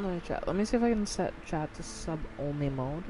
Alright, chat. Let me see if I can set chat to sub-only mode.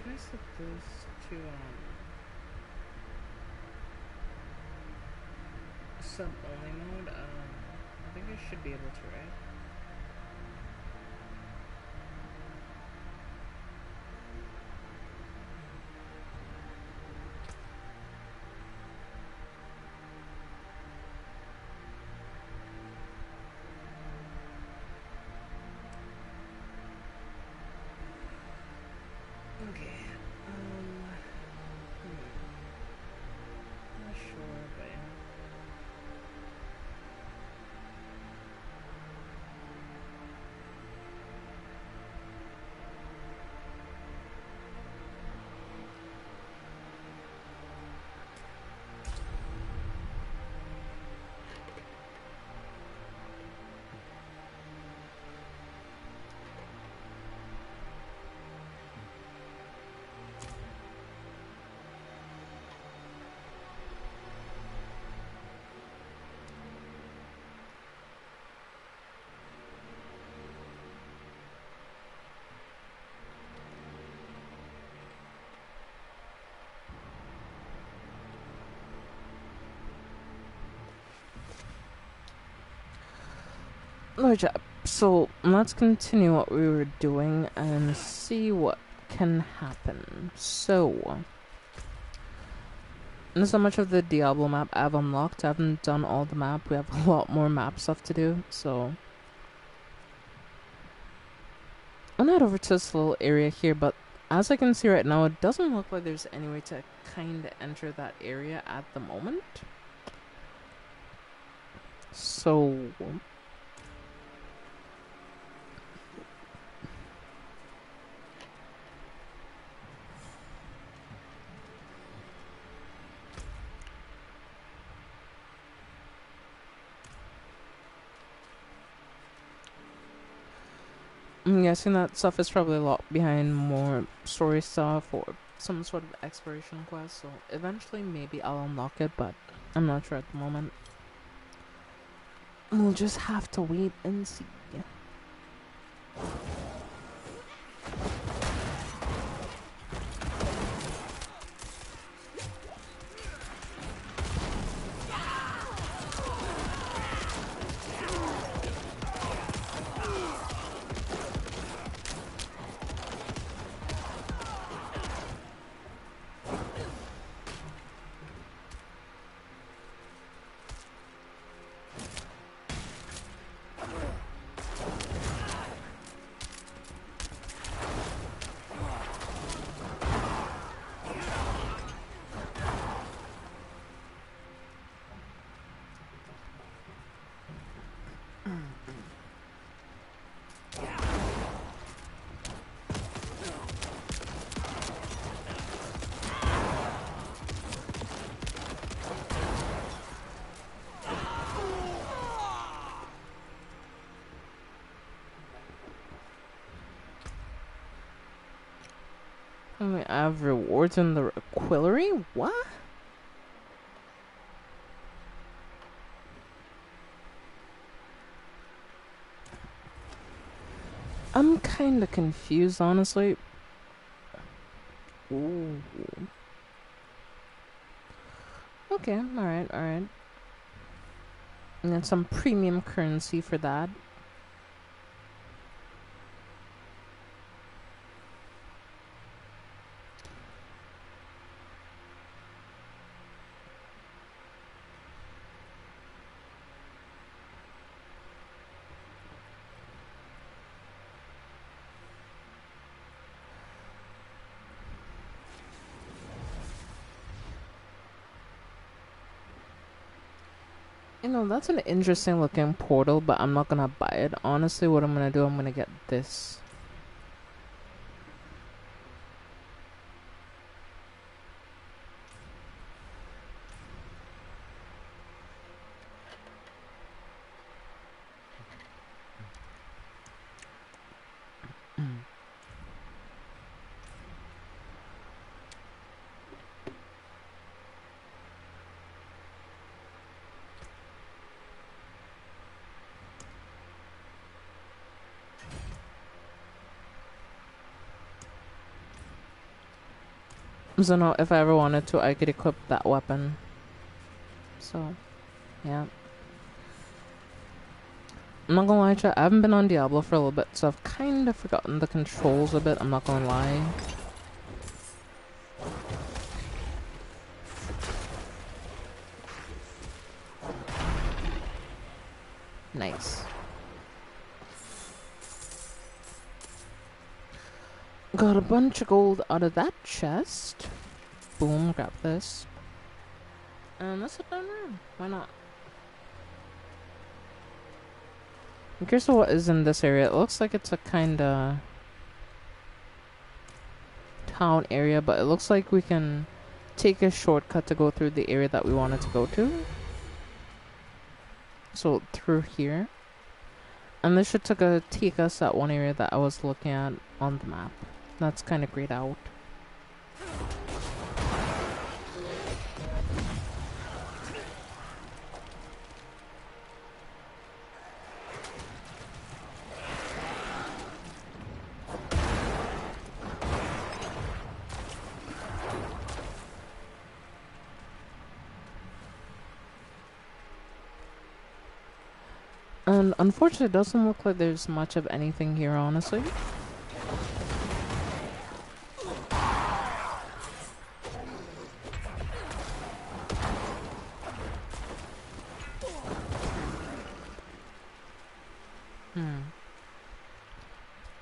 Can I set this to sub-only mode? I think I should be able to, right? Okay. Not sure, but yeah. Alright, so let's continue what we were doing and see what can happen. So, not so much of the Diablo map I've unlocked. I haven't done all the map. We have a lot more map stuff to do, so I'll head over to this little area here, but as I can see right now, it doesn't look like there's any way to kind of enter that area at the moment. So I'm guessing that stuff is probably a lot behind more story stuff or some sort of exploration quest, so eventually maybe I'll unlock it, but I'm not sure at the moment. We'll just have to wait and see. We have rewards in the Quillery? What? I'm kinda confused, honestly. Ooh. Okay, alright. And then some premium currency for that. You know, that's an interesting looking portal, but I'm not gonna buy it. Honestly, what I'm gonna do, I'm gonna get this. So now, if I ever wanted to, I could equip that weapon. So, yeah. I'm not gonna lie to you, I haven't been on Diablo for a little bit, so I've kind of forgotten the controls a bit, I'm not gonna lie. Nice. Got a bunch of gold out of that chest. Boom, grab this. And let's head down around. Why not? I'm curious what is in this area. It looks like it's a kinda town area, but it looks like we can take a shortcut to go through the area that we wanted to go to. So through here. And this should take us at one area that I was looking at on the map. That's kind of grayed out. And unfortunately, it doesn't look like there's much of anything here, honestly.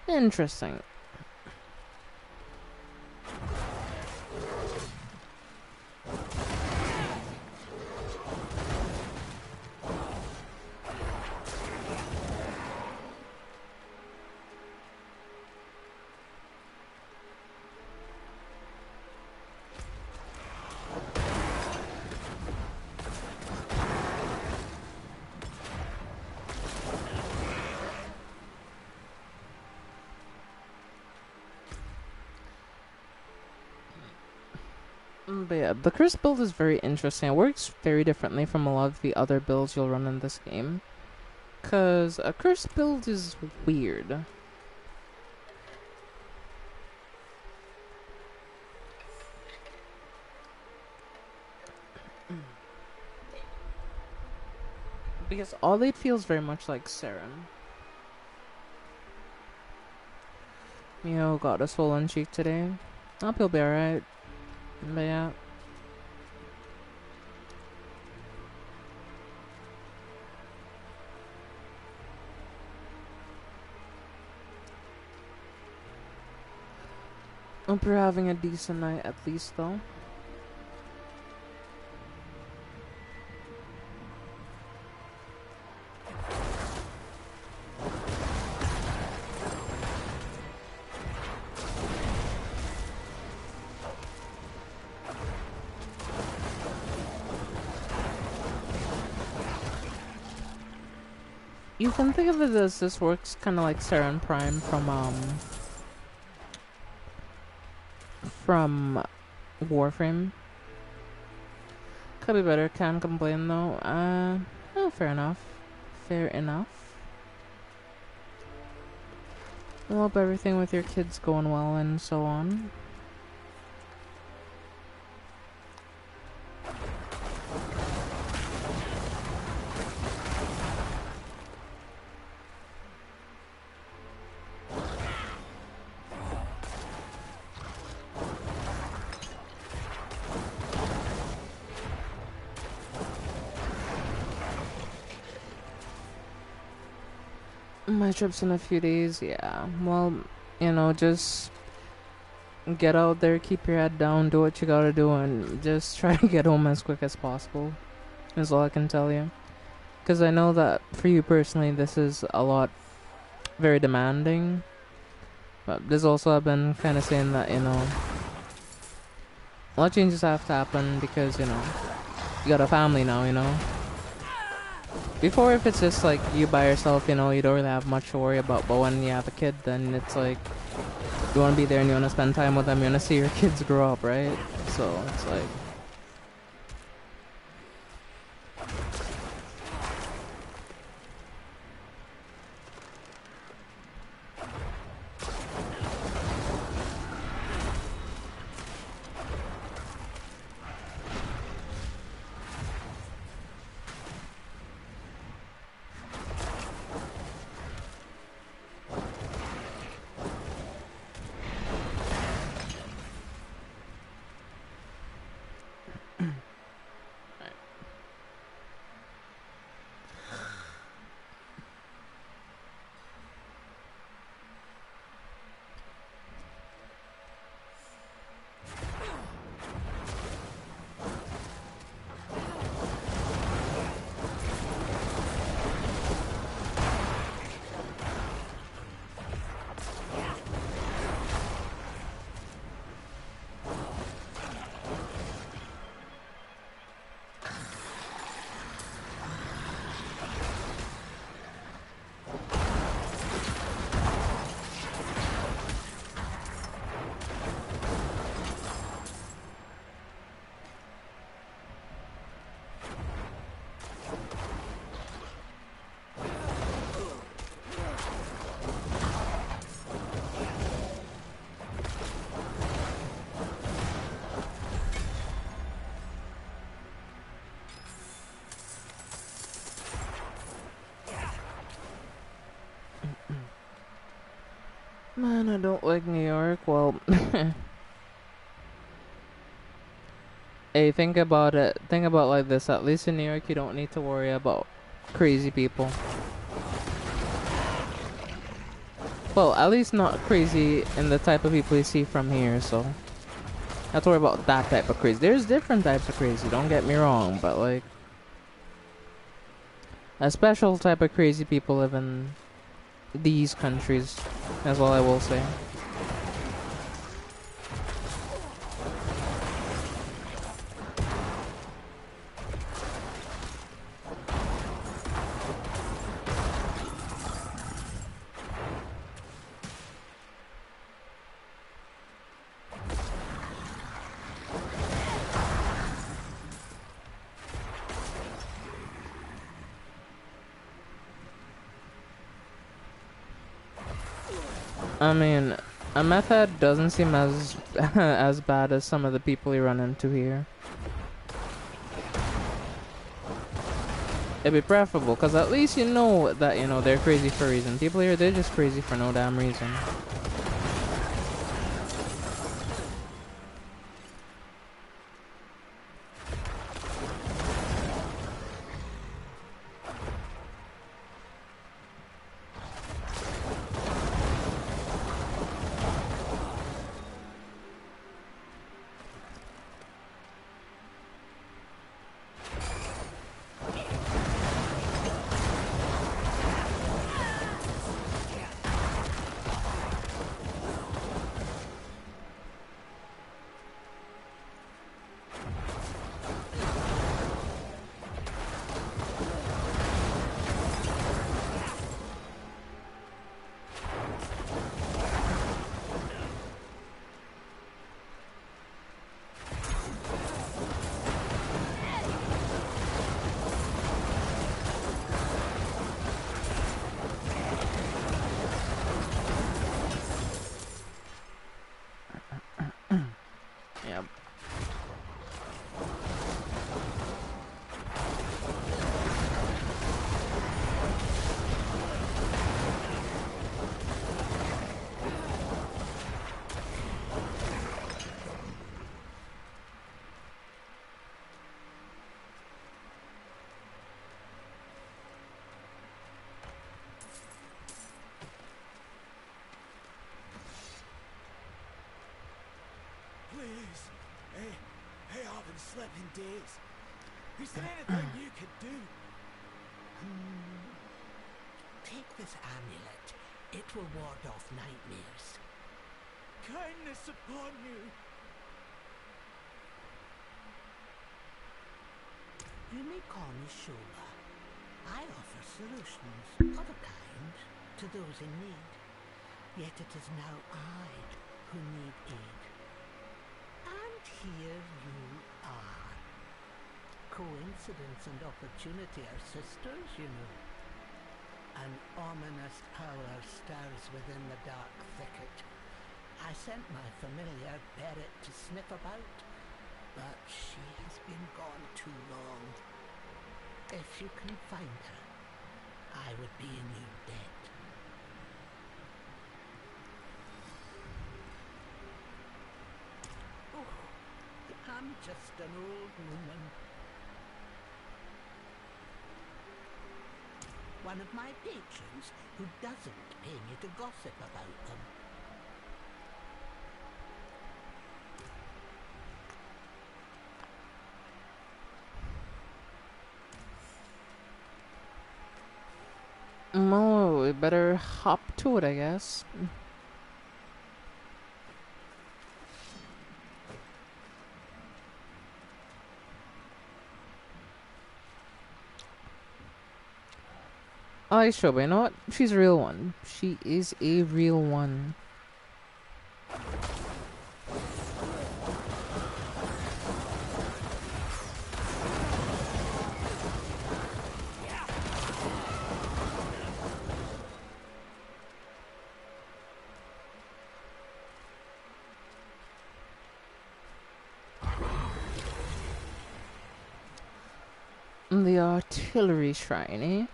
Interesting. But yeah, the curse build is very interesting. It works very differently from a lot of the other builds you'll run in this game. Because a curse build is weird. Because all it feels very much like Saren. Mio got a swollen cheek today. I hope he'll be alright. But yeah. Hope you're having a decent night at least though. You can think of it as this works kind of like Saren Prime from Warframe. Could be better. Can't complain though. Oh, fair enough. Fair enough. I hope everything with your kids going well and so on. My trip's in a few days, yeah. Well, you know, just get out there, keep your head down, do what you gotta do, and just try to get home as quick as possible. Is all I can tell you. Because I know that for you personally, this is a lot, very demanding. But there's also, I've been kind of saying that, you know, a lot of changes have to happen because, you know, you got a family now, you know. Before, if it's just like you by yourself, you know, you don't really have much to worry about. But when you have a kid, then it's like you want to be there and you want to spend time with them. You want to see your kids grow up, right? So it's like. Man, I don't like New York. Well, hey, think about it. Think about it like this. At least in New York, you don't need to worry about crazy people. Well, at least not crazy in the type of people you see from here, so. Not to worry about that type of crazy. There's different types of crazy, don't get me wrong, but like. A special type of crazy people live in these countries. That's all I will say. I mean, a meth head doesn't seem as as bad as some of the people you run into here. It'd be preferable, because at least you know that, you know, they're crazy for a reason. People here, they're just crazy for no damn reason. flipping days. Is there anything you could do? Take this amulet. It will ward off nightmares. Kindness upon you. You may call me Shola. I offer solutions of a kind to those in need. Yet it is now I who need aid. And here you are. Coincidence and opportunity are sisters, you know. An ominous power stirs within the dark thicket. I sent my familiar Barrett to sniff about, but she has been gone too long. If you can find her, I would be in your debt. Oh, I'm just an old woman. One of my patrons who doesn't pay me to gossip about them. Oh, we better hop to it, I guess. Oh, sure, but you know what? She's a real one. She is a real one. The artillery shrine, eh?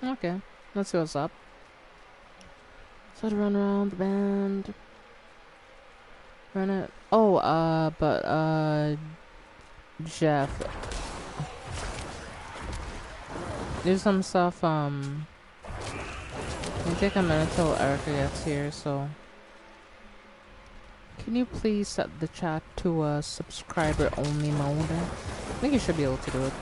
Okay, let's see what's up. So to run around the band. Run it. Oh, Jeff. There's some stuff, it'll take a minute till Erica gets here, so. Can you please set the chat to a subscriber only mode? I think you should be able to do it.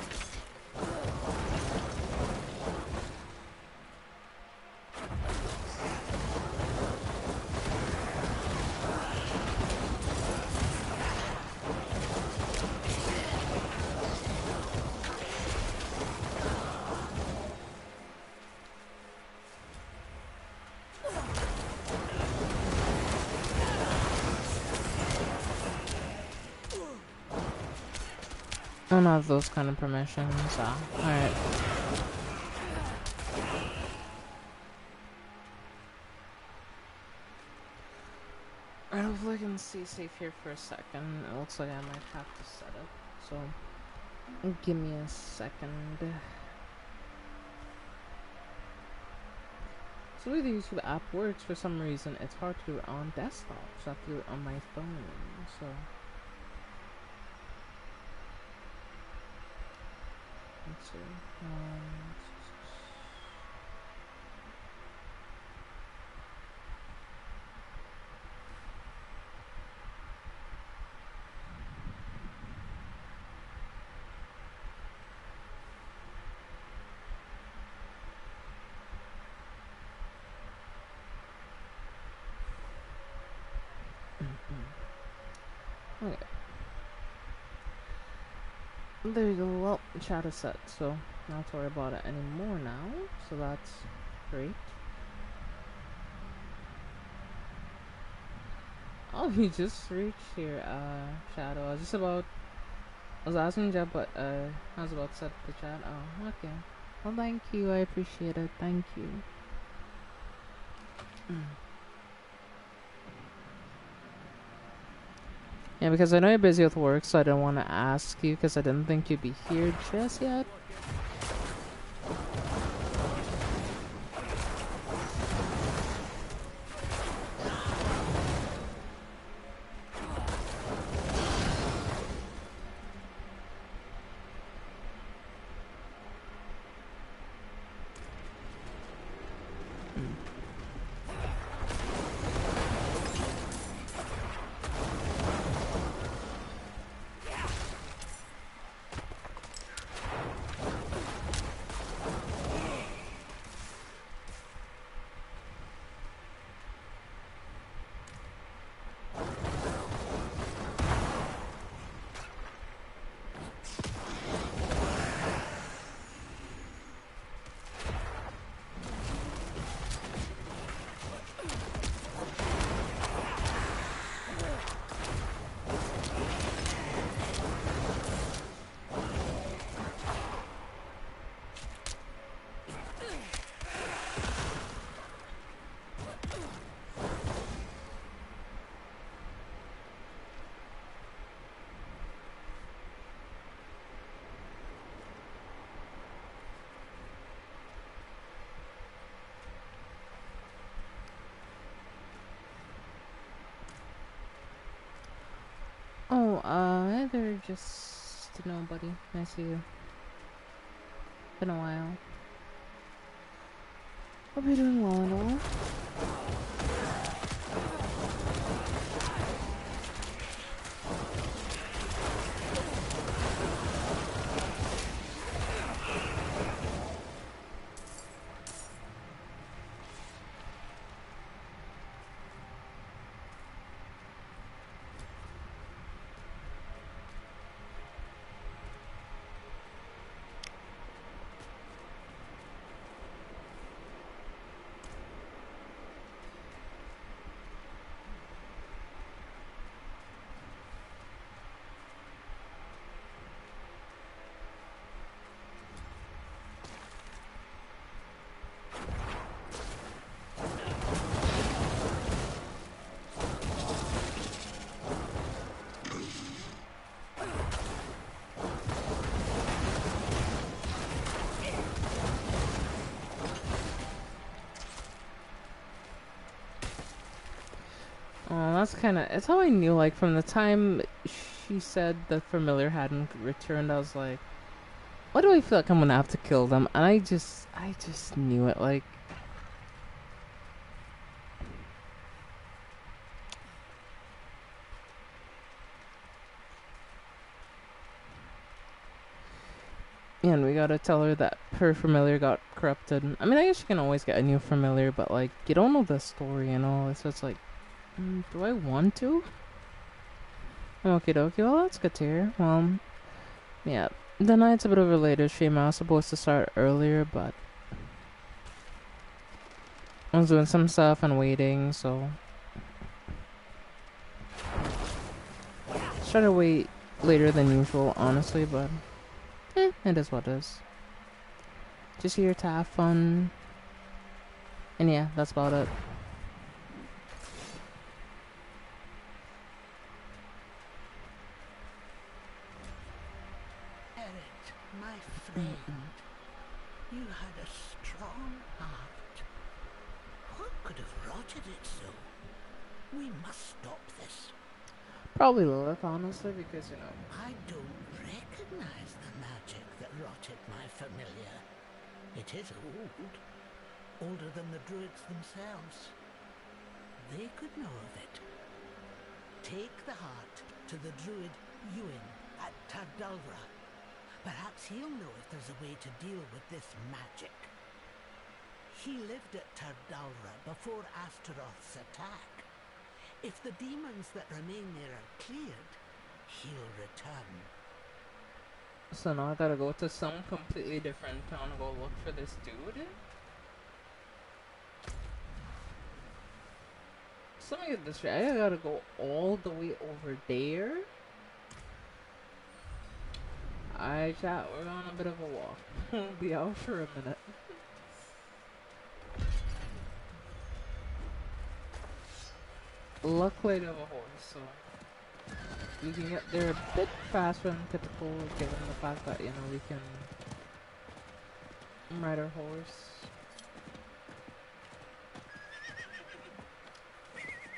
I don't have those kind of permissions, so alright. Alright, hopefully I can stay safe here for a second. It looks like I might have to set it, so give me a second. So the way the YouTube app works, for some reason, it's hard to do it on desktop, so I have to do it on my phone, so. Let's see. Okay. There you go. Well, chat is set, so not have to worry about it anymore now. So that's great. Oh, you just reached here, Shadow. I was asking Jeff, but I was about to set the chat. Oh, okay. Well, thank you. I appreciate it. Thank you. Yeah, because I know you're busy with work, so I didn't want to ask you because I didn't think you'd be here just yet. Hi there, just nobody. I see you. Been a while. Hope you're doing well and all. Oh, that's kind of. It's how I knew. Like from the time she said the familiar hadn't returned, I was like, "Why do I feel like I'm gonna have to kill them?" And I just knew it. Like, and we gotta tell her that her familiar got corrupted. I mean, I guess you can always get a new familiar, but like, you don't know the story and all. So it's like, do I want to? Okie dokie. Well, that's good to hear. Well, yeah. The night's a bit of a later stream. I was supposed to start earlier, but I was doing some stuff and waiting, so try to wait later than usual, honestly, but it is what it is. Just here to have fun. And yeah, that's about it. Eric, my friend, you had a strong heart. What could have rotted it so? We must stop this. Probably Lilith, honestly, because, you know. I don't recognize the magic that rotted my familiar. It is old. Older than the druids themselves. They could know of it. Take the heart to the druid Ewan at Tardalra. Perhaps he'll know if there's a way to deal with this magic. He lived at Tardalra before Astaroth's attack. If the demons that remain there are cleared, he'll return. So now I gotta go to some completely different town to go look for this dude? So let me get this right. I gotta go all the way over there? Alright, chat, we're on a bit of a walk. We'll be out for a minute. Luckily, I have a horse, so we can get there a bit faster than typical, given the fact that, you know, we can ride our horse.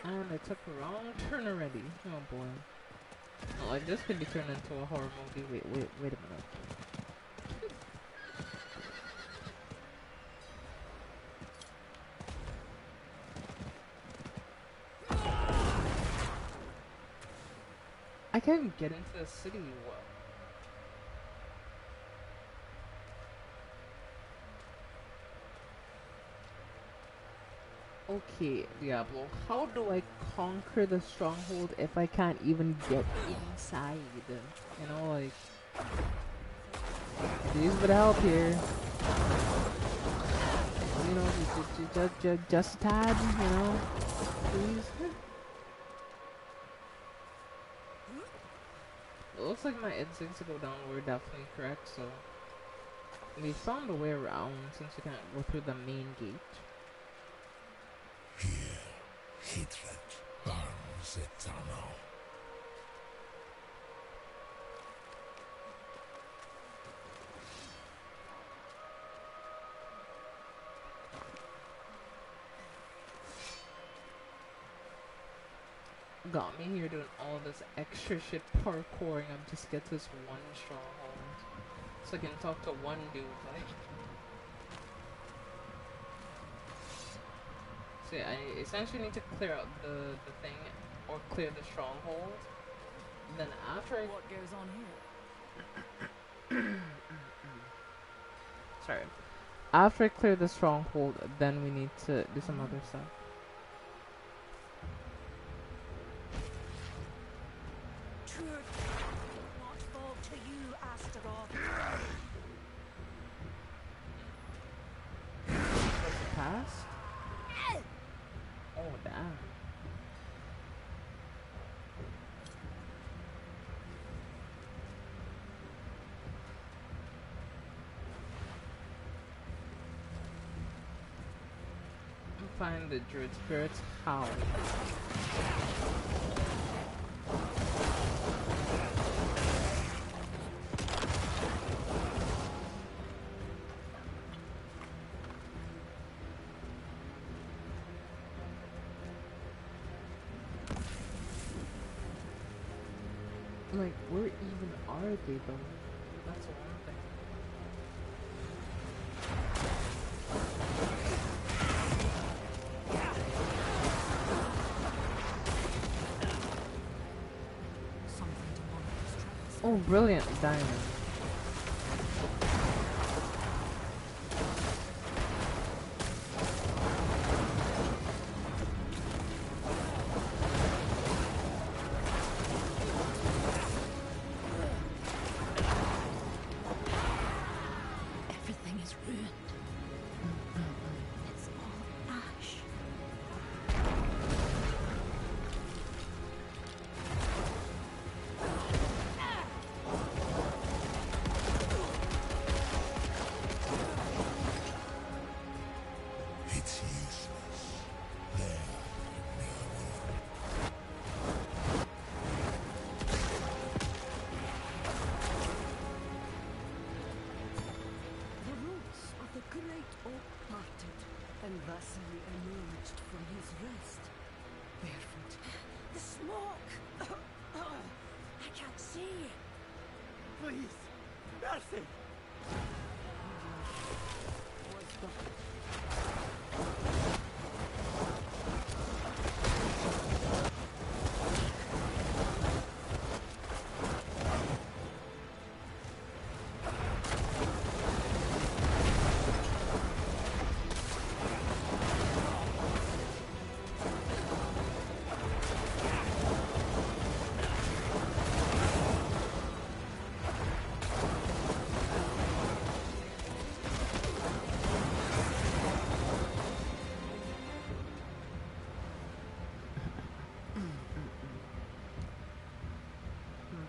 And I took a wrong turn already. Oh boy. Oh, like, this could be turned into a horror movie. Wait a minute. I can't get into the city. What? Okay, Diablo, how do I conquer the stronghold if I can't even get inside? You know, like, please would help here. You know, just a tad, you know, please. It looks like my instincts to go down were definitely correct, so we found a way around since we can't go through the main gate. Here, hatred burns eternal. got me here doing all this extra shit parkouring up just to get this one stronghold. So I can talk to one dude, like. So yeah, I essentially need to clear out the thing, or clear the stronghold. Then after I... What goes on here? Sorry. After I clear the stronghold, then we need to do some other stuff. Not fall to you, Astaroth. Past? Oh, damn. Find the druid spirits. How? Like, where even are they though? That's one thing. Oh, brilliant diamond. Everything is ruined. It's all ash. It's useless. There, The roots of the great oak parted, and Vasily emerged from his rest, barefoot. The smoke! I can't see. Please, mercy! Was the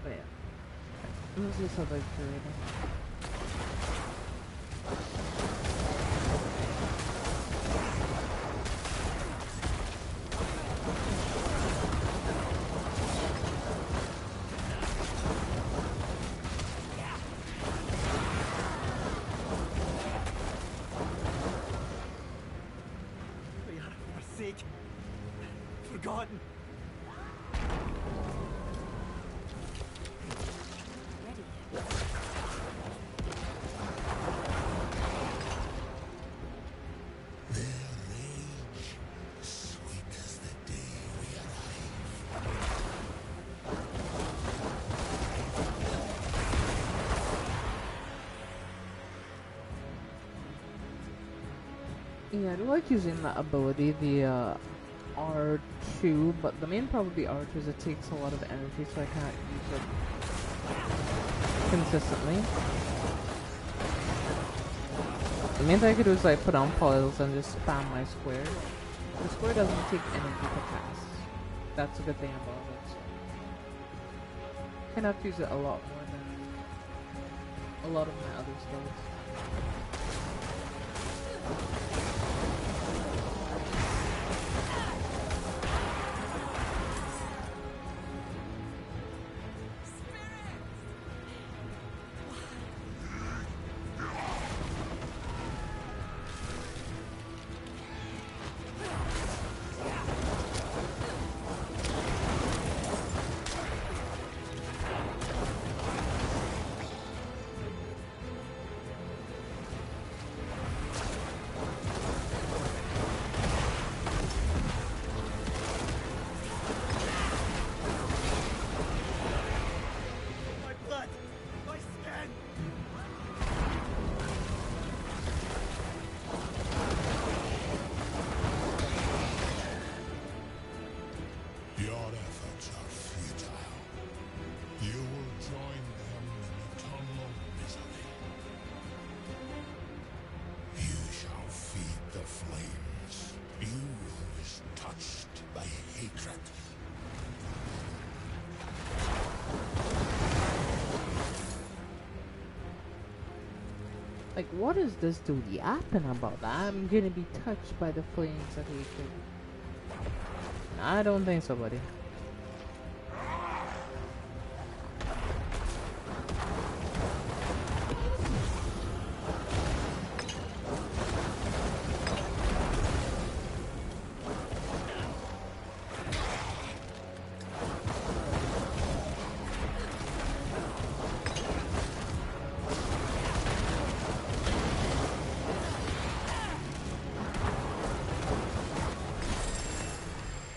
But yeah. Let's just have like druid. We are forsaken, forgotten. their rage, sweet as the day we arrive. Yeah, I do like using that ability, the R2, but the main problem with the R2 is it takes a lot of energy, so I can't use it consistently. The main thing I could do is like put on puzzles and just spam my square. The square doesn't take energy to cast. That's a good thing about it. So. Kind of have to use it a lot more than a lot of my other skills. Like, what is this dude yapping about? I'm gonna be touched by the flames of hatred. I don't think so, buddy.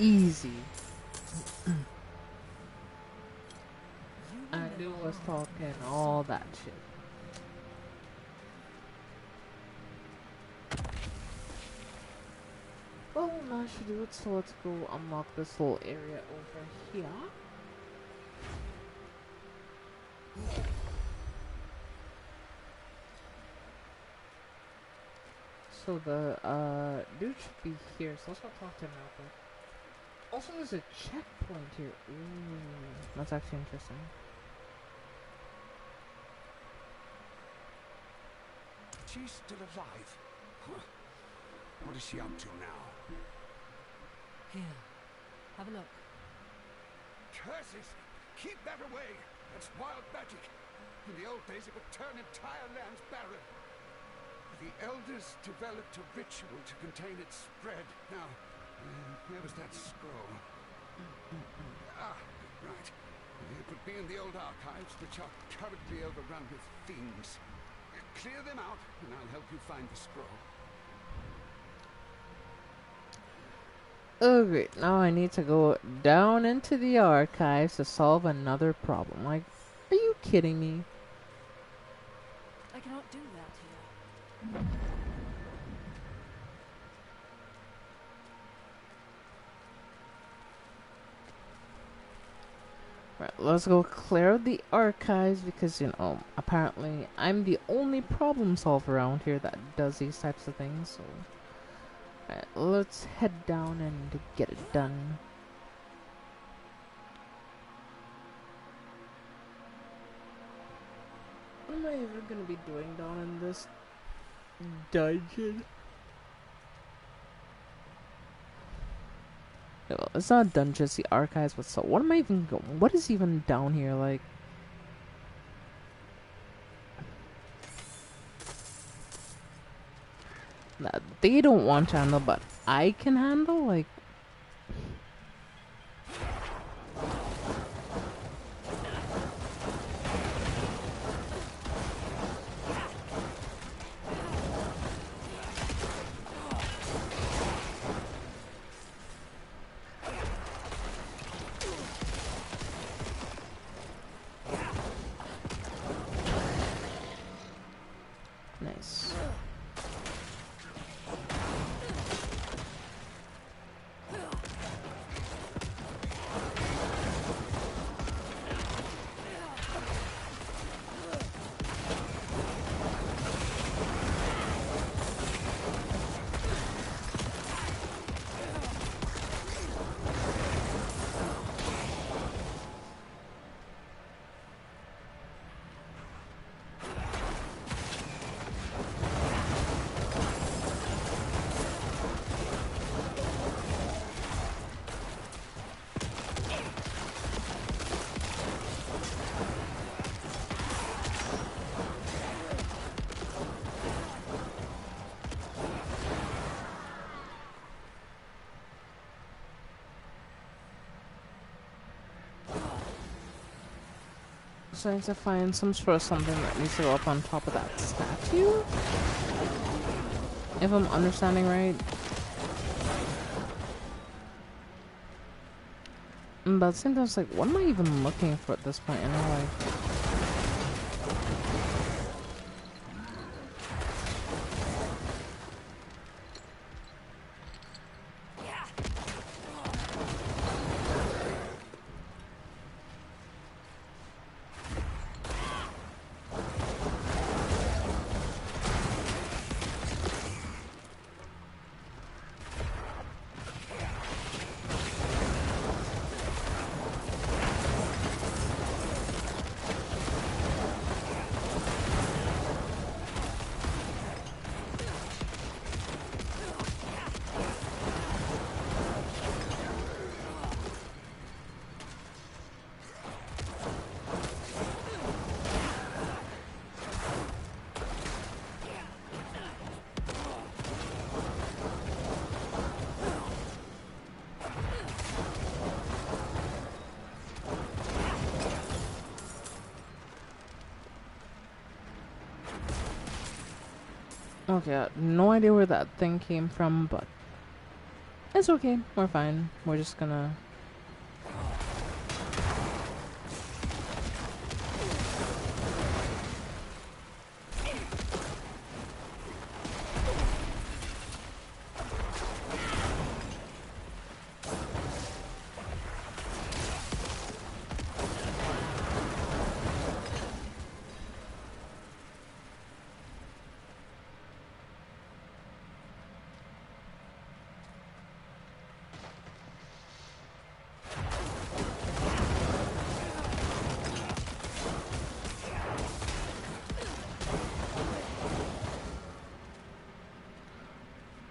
Easy. I knew was talking all that shit. Well, now I should do it, so let's go unlock this little area over here. So the dude should be here, so let's go talk to him real quick. Also, there's a checkpoint here. Ooh, that's actually interesting. She's still alive. Huh. What is she up to now? Here, have a look. Curses! Keep that away! That's wild magic. In the old days, it would turn entire lands barren. The elders developed a ritual to contain its spread. Now, where was that scroll? Ah, right. It would be in the old archives, which are currently overrun with fiends. Clear them out, and I'll help you find the scroll. Oh great, now I need to go down into the archives to solve another problem. Like, are you kidding me? I cannot do that here. Right, let's go clear the archives because, you know, apparently I'm the only problem solver around here that does these types of things, so... Right, let's head down and get it done. What am I even gonna be doing down in this dungeon? Well, it's not dungeon, it's the archives, but so what am I even going? What is even down here, like? That they don't want to handle, but I can handle, like. Nice. So I need to find some sort of something that needs to go up on top of that statue? If I'm understanding right. But at the same time, it's like, what am I even looking for at this point in my life? Okay, no idea where that thing came from, but it's okay. We're fine. We're just gonna...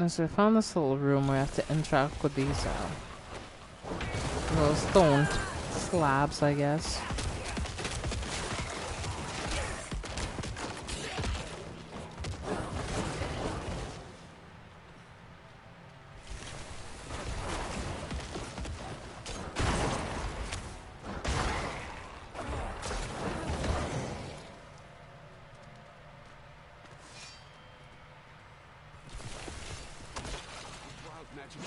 So I found this little room where I have to interact with these little stone slabs, I guess. Wild magic.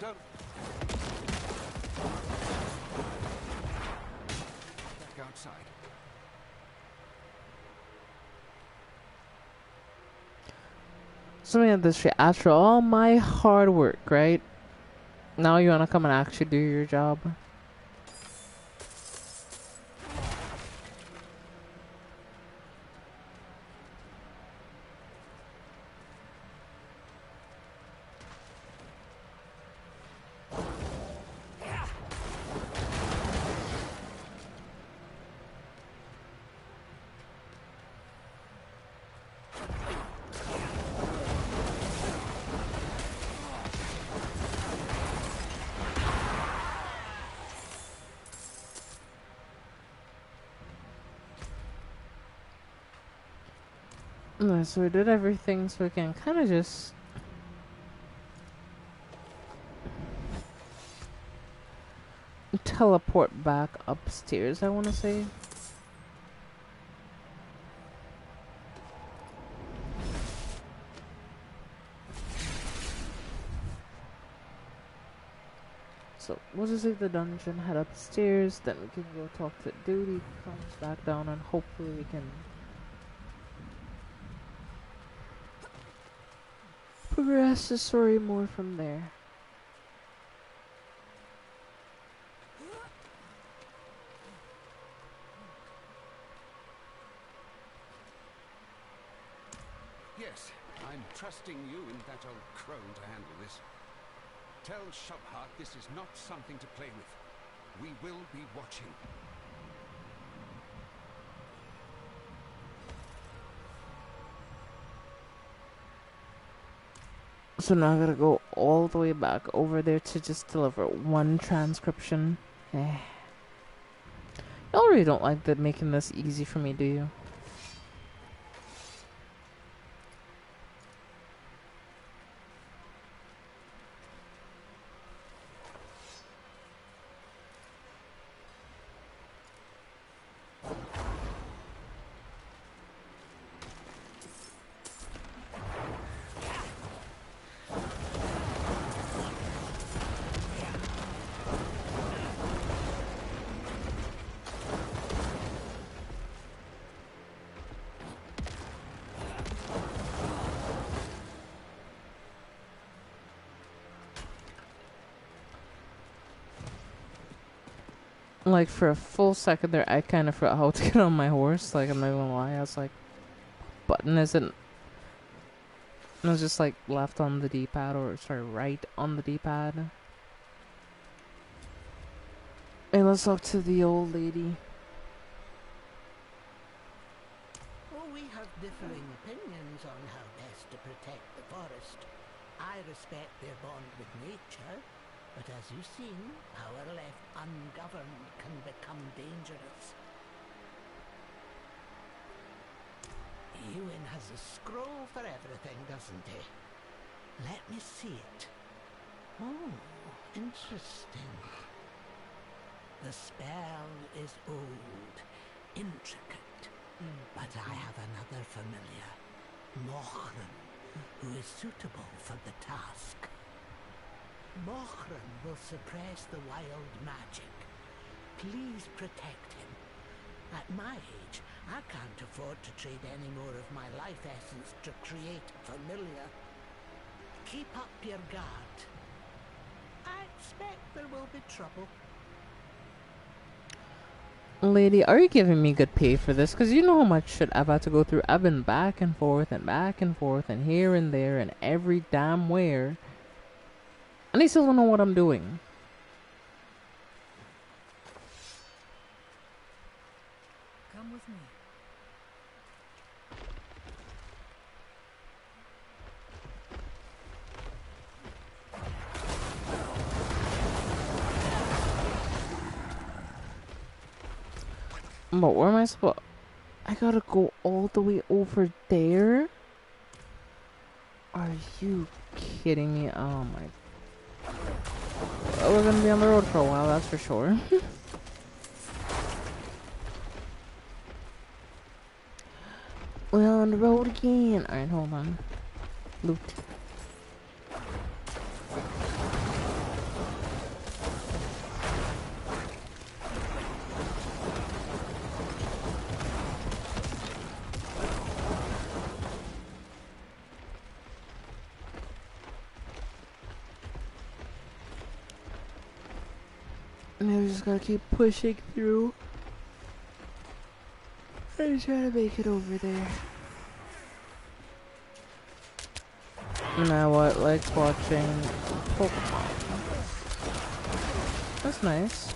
Don't. Back outside. So yeah, this shit. After all my hard work, right? Now you wanna come and actually do your job? No, so we did everything, so we can kind of just teleport back upstairs, I want to say. So we'll just leave the dungeon, head upstairs, then we can go talk to Duty, comes back down, and hopefully we can progress the story more from there. Yes, I'm trusting you and that old crone to handle this. Tell Shubheart this is not something to play with. We will be watching. So now I gotta go all the way back over there to just deliver one transcription. Eh. Y'all really don't like that making this easy for me, do you? Like, for a full second there, I kind of forgot how to get on my horse. Like, I'm not gonna lie. I was like, button isn't... I was just like left on the D-pad, or sorry, right on the D-pad. Hey, let's talk to the old lady. Oh, we have differing opinions on how best to protect the forest. I respect their bond with nature, but as you've seen, power left ungoverned can become dangerous. Ewan has a scroll for everything, doesn't he? Let me see it. Oh, interesting. The spell is old, intricate, but I have another familiar, Mochran, who is suitable for the task. Mochran will suppress the wild magic. Please protect him. At my age, I can't afford to trade any more of my life essence to create a familiar. Keep up your guard. I expect there will be trouble. Lady, are you giving me good pay for this? Because you know how much shit I've had to go through. I've been back and forth and back and forth and here and there and every damn where. And I still don't know what I'm doing. Come with me. But where am I supposed... I gotta go all the way over there? Are you kidding me? Oh my... Well, we're gonna be on the road for a while, that's for sure. We're on the road again. Alright, hold on. Loot. And we just gotta keep pushing through. And try to make it over there. Now what? Like watching Pokemon. That's nice.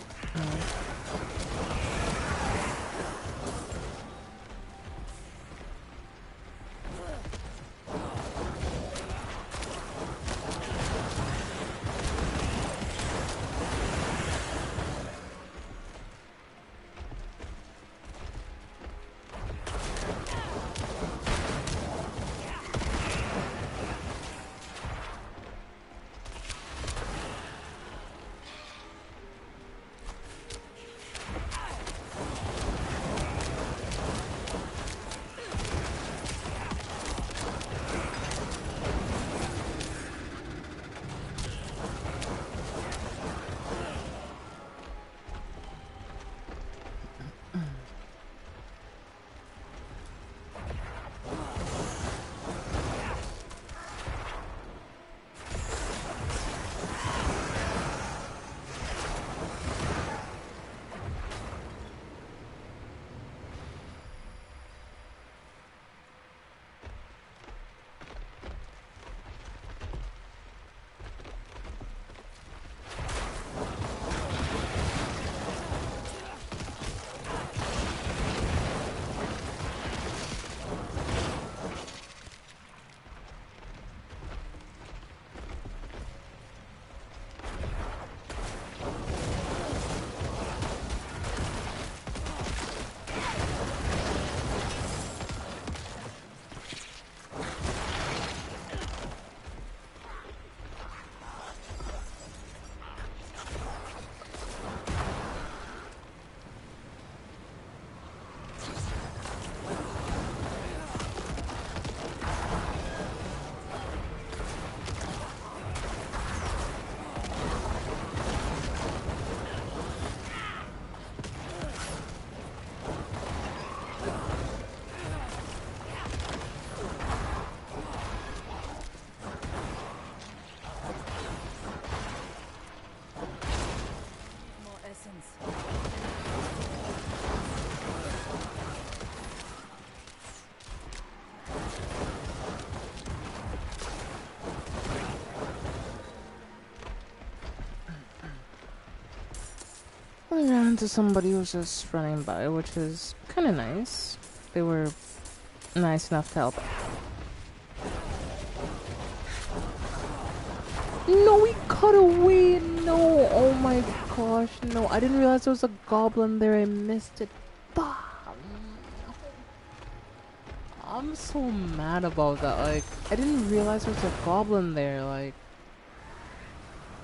I ran into somebody who was just running by, which is kind of nice. They were nice enough to help. No, he cut away. No, oh my gosh, no. I didn't realize there was a goblin there. I missed it. Fuck. I'm so mad about that. Like, I didn't realize there was a goblin there. Like,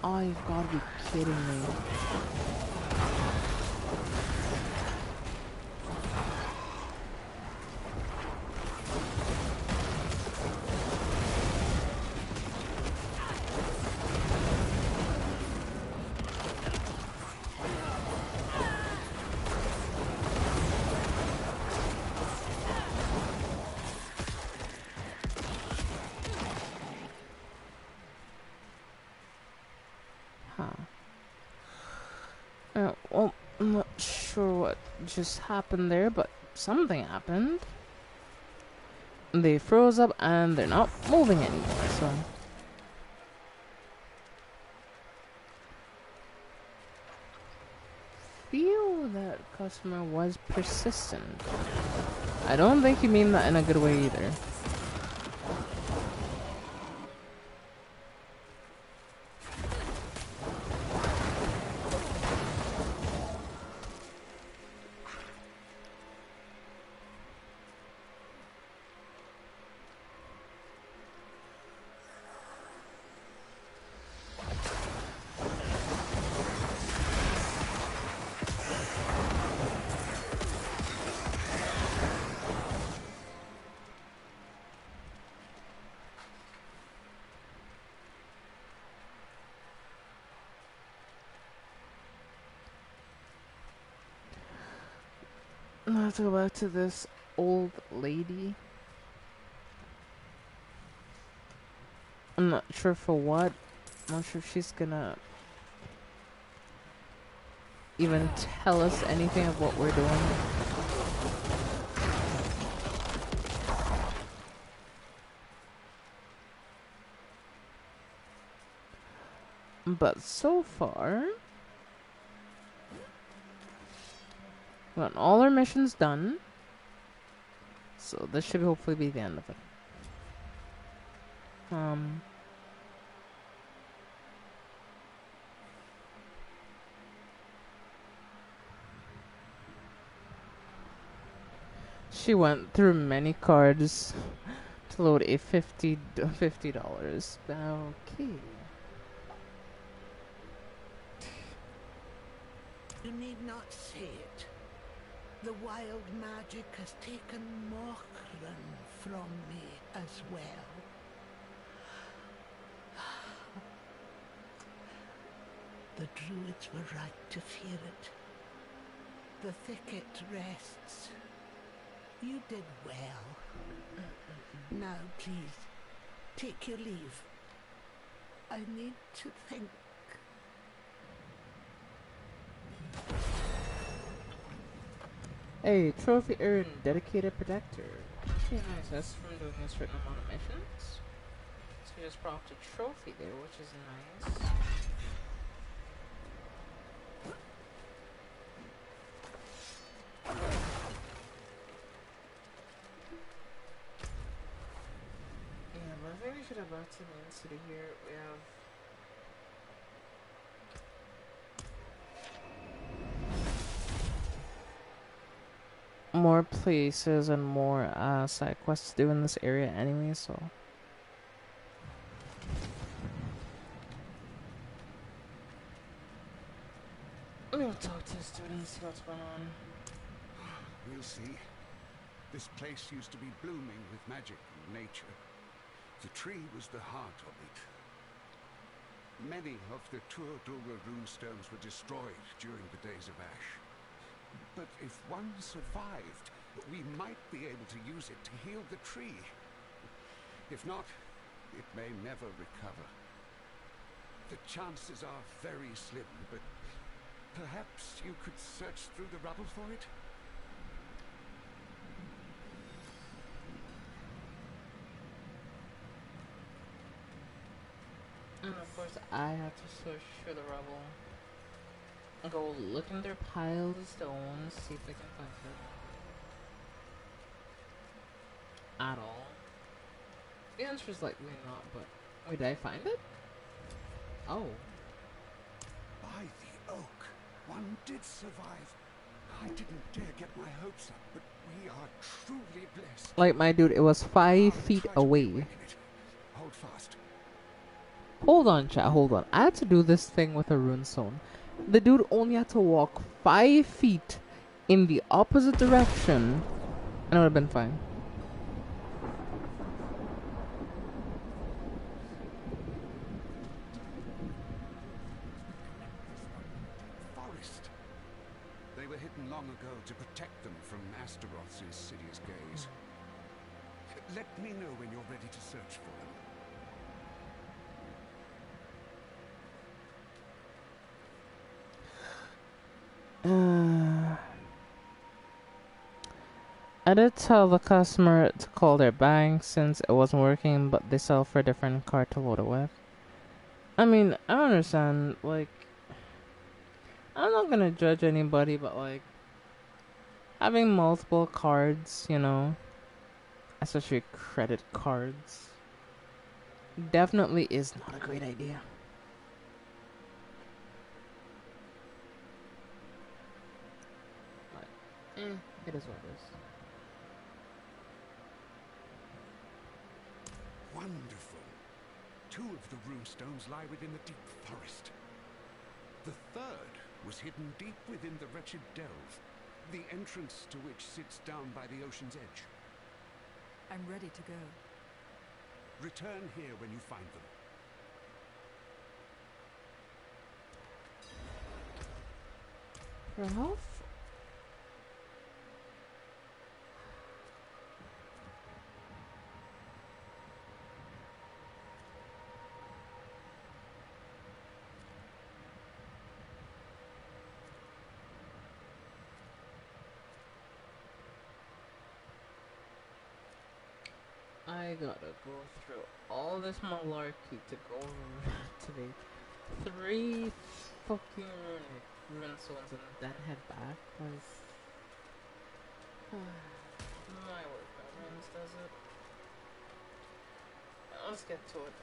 Oh, you've got to be kidding me. Huh. Well, I'm not sure what just happened there, but something happened. They froze up and they're not moving anymore, so... Feel that customer was persistent. I don't think you mean that in a good way either. I have to go back to this old lady. I'm not sure for what. I'm not sure if she's gonna even tell us anything of what we're doing. But so far, we got all our missions done. So this should hopefully be the end of it. She went through many cards to load a $50. Okay. You need not say it. The wild magic has taken Mochran from me as well. The druids were right to fear it. The thicket rests. You did well. Now, please, take your leave. I need to think. Hey, trophy earned, dedicated protector. Okay, nice. That's from doing a certain amount of missions. So we just dropped a trophy there, which is nice. Yeah, but I think we should have back to the main city here. We have more places and more side quests to do in this area anyway, so we'll talk to the students, see what's going on. We'll see. This place used to be blooming with magic and nature. The tree was the heart of it. Many of the Tuatulga runestones were destroyed during the days of Ash. But if one survived, we might be able to use it to heal the tree. If not, it may never recover. The chances are very slim, but perhaps you could search through the rubble for it? And of course, I have to search through the rubble. Go look in their piles of stones, see if I can find it. At all. The answer is likely not, but... Wait, did I find it? Oh. By the oak, one did survive. I didn't dare get my hopes up, but we are truly blessed. Like, my dude, it was 5 I'll feet try to away. reawaken it. Hold fast. Hold on, chat. Hold on. I had to do this thing with a runestone. The dude only had to walk 5 feet in the opposite direction, and it would have been fine. Forest. They were hidden long ago to protect them from Astaroth's insidious gaze. Let me know when you're ready to search for them. I did tell the customer to call their bank since it wasn't working, but they sell for a different card to load it with. I mean, I don't understand. Like, I'm not gonna judge anybody, but like, having multiple cards, you know, especially credit cards, definitely is not a great idea. But, it is what it is. Wonderful. 2 of the runestones lie within the deep forest. The third was hidden deep within the wretched delve, the entrance to which sits down by the ocean's edge. I'm ready to go. Return here when you find them. Ralph? I gotta go through all this malarkey to go today. 3 fucking runestones and then head back, cause my work runs does it. Let's get to it.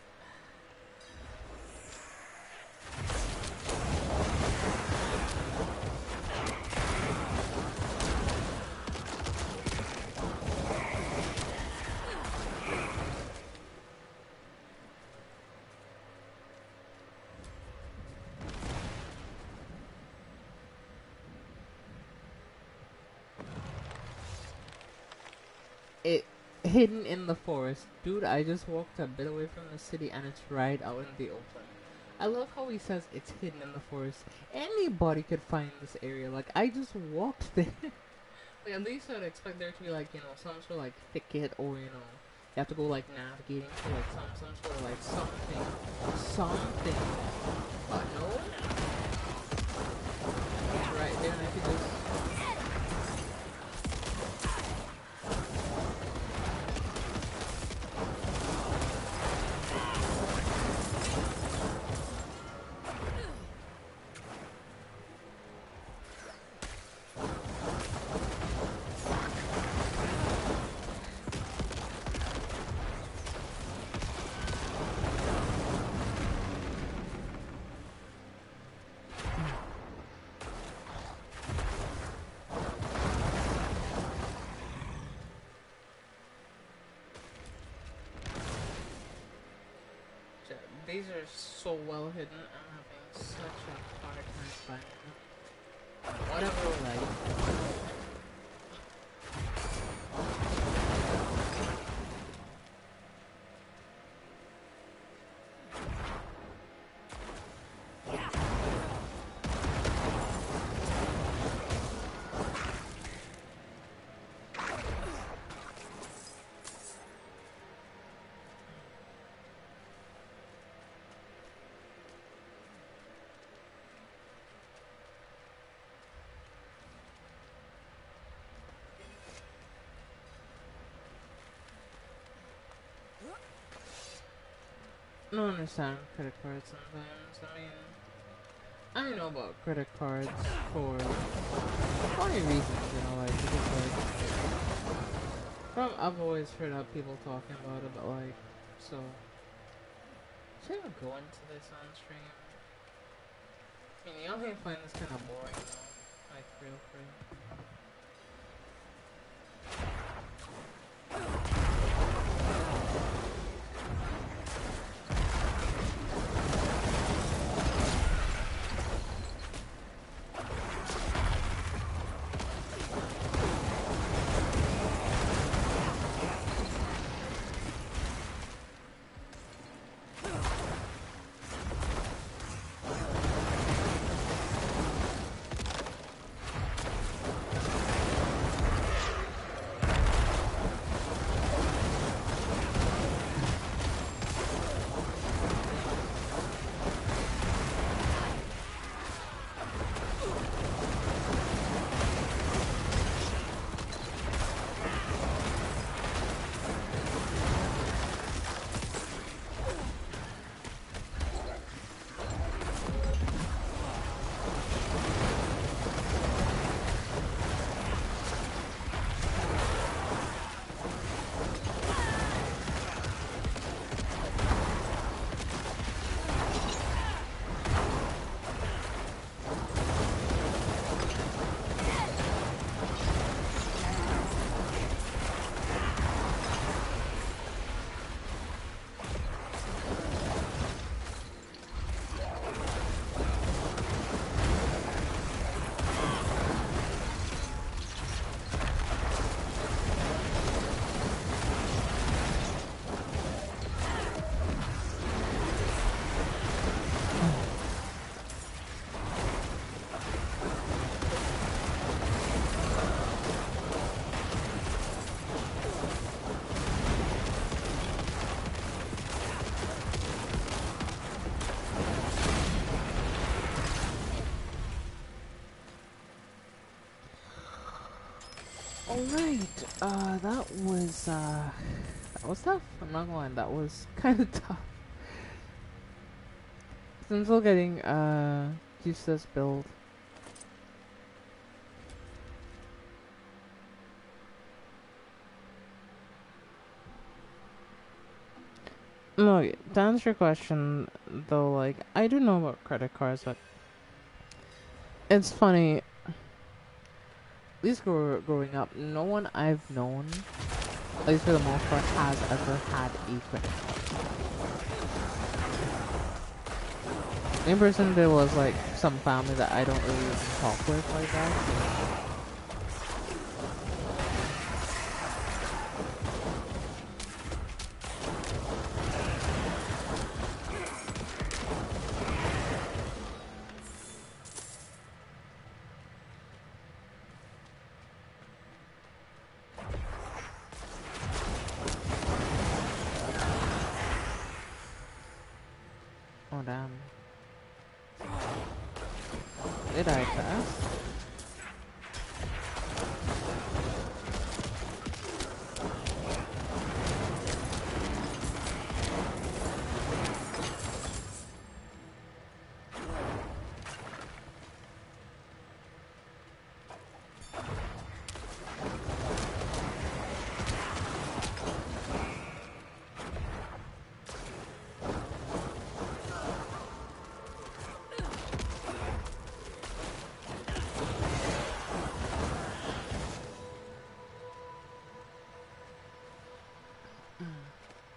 It hidden in the forest. Dude, I just walked a bit away from the city and it's right out in the open. I love how he says it's hidden in the forest. Anybody could find this area. Like, I just walked there. Like, at least I'd expect there to be, like, you know, some sort of, like, thicket or, you know, you have to go, like, navigating to, like, some sort of, like, something. But no. It's right there and I could just... These are so well hidden, I'm having such a hard time finding them. Whatever, like... I don't understand credit cards sometimes. I mean, I know about credit cards for funny reasons, you know, like, because, like, I've always heard of people talking about it, but, like, so, should I even go into this on stream? I mean, y'all may find this kind of boring, though, like, real quick. Alright, that was tough. I'm not gonna lie, that was kinda tough. I'm still getting, used to this build. No, to answer your question, though, like, I do know about credit cards, but it's funny. At least growing up, no one I've known, at least for the most part, has ever had a credit card. In person, there was like some family that I don't really even talk with like that. Oh damn. Did I pass?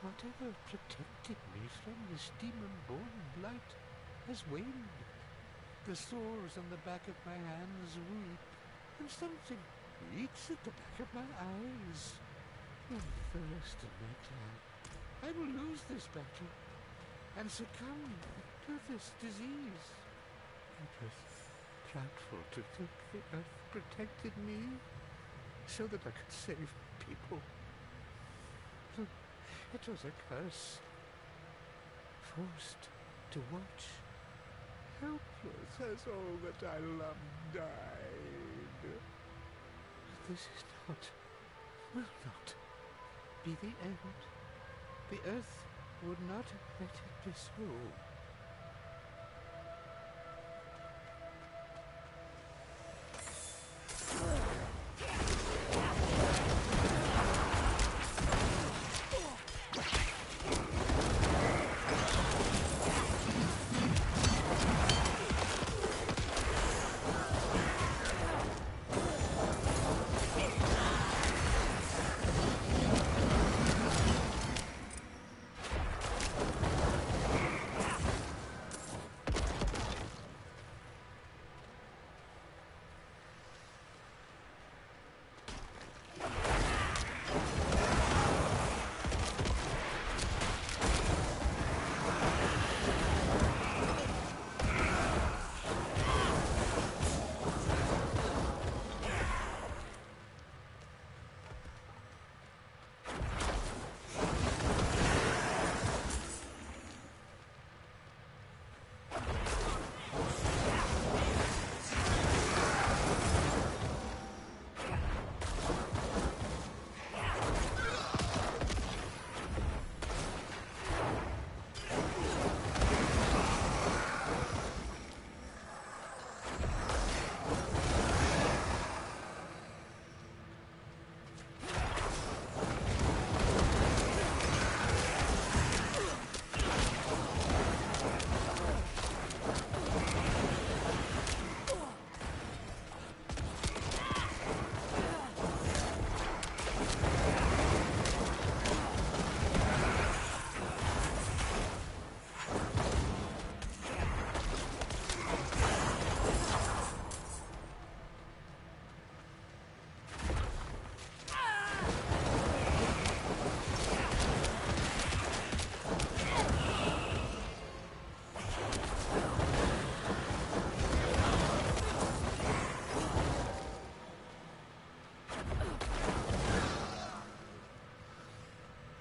Whatever protected me from this demon-born blight has waned. The sores on the back of my hands weep, and something eats at the back of my eyes. And for the rest of my time, I will lose this battle and succumb to this disease. It was frightful to think the earth protected me so that I could save people. It was a curse. Forced to watch, helpless as all that I loved died. This is not, will not, be the end. The earth would not let it be so.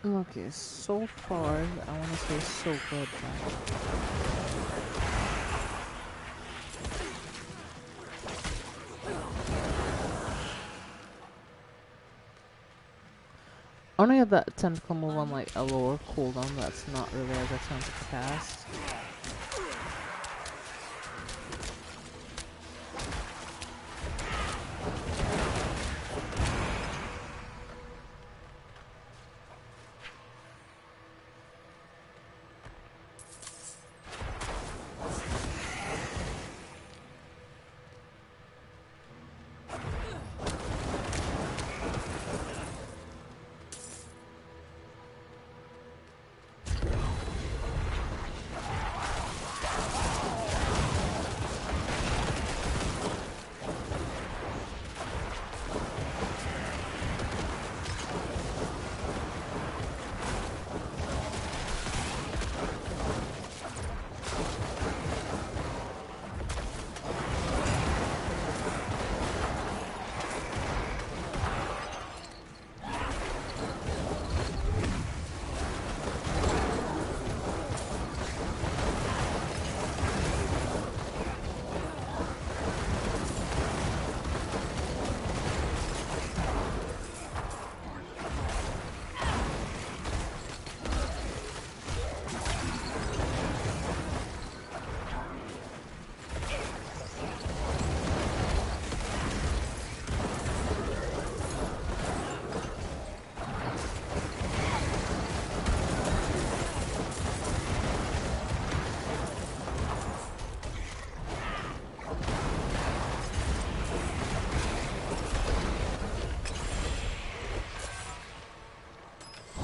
Okay, so far, I want to say so good, man. Only have that tentacle move on like a lower cooldown that's not really as expensive to cast.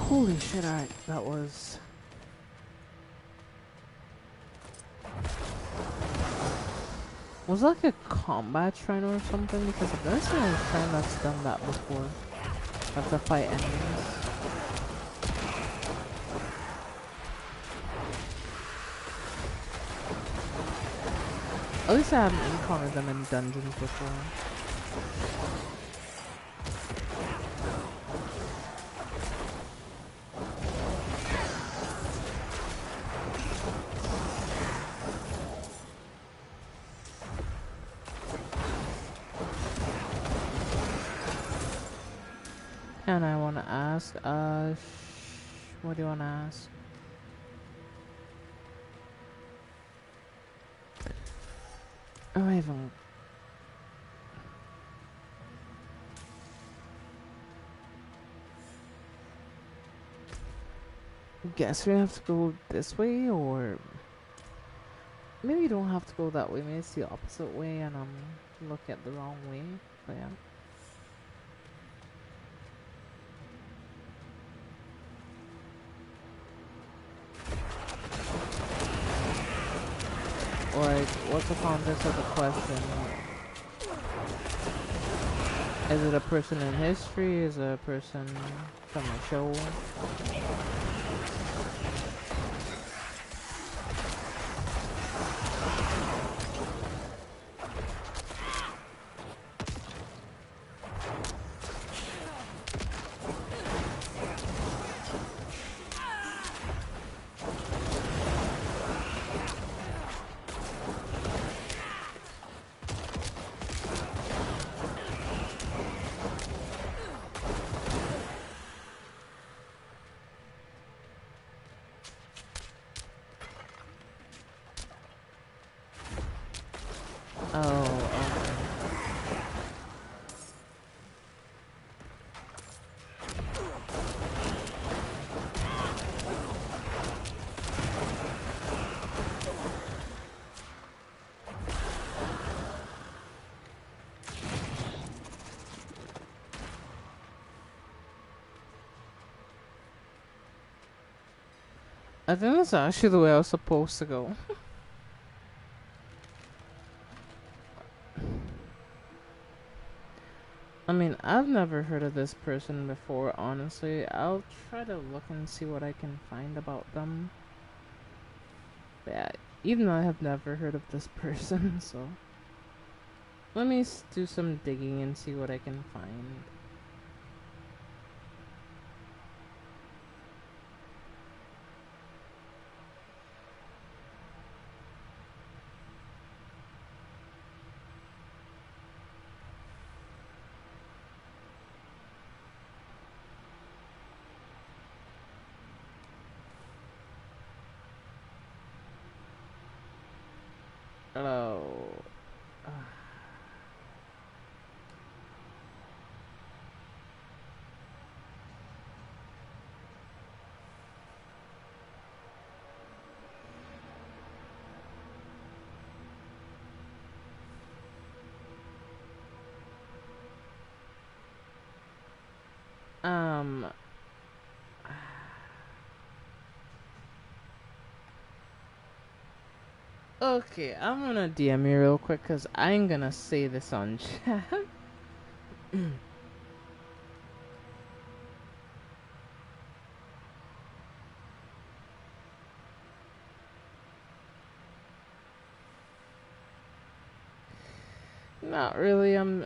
Holy shit, alright, that was... Was it like a combat shrine or something? Because I've never seen a shrine that's done that before. Have to fight enemies. At least I haven't encountered them in dungeons before. And I want to ask, what do you want to ask? Oh, I haven't... Guess we have to go this way, or... Maybe you don't have to go that way, maybe it's the opposite way and I'm looking at the wrong way, but yeah. Like, what's the context of the question? Is it a person in history? Is it a person from a show? I think that's actually the way I was supposed to go. I mean, I've never heard of this person before, honestly. I'll try to look and see what I can find about them. But yeah, even though I have never heard of this person, so... Let me do some digging and see what I can find. Oh. Um. Okay, I'm gonna DM you real quick because I ain't gonna say this on chat. Not really. I'm.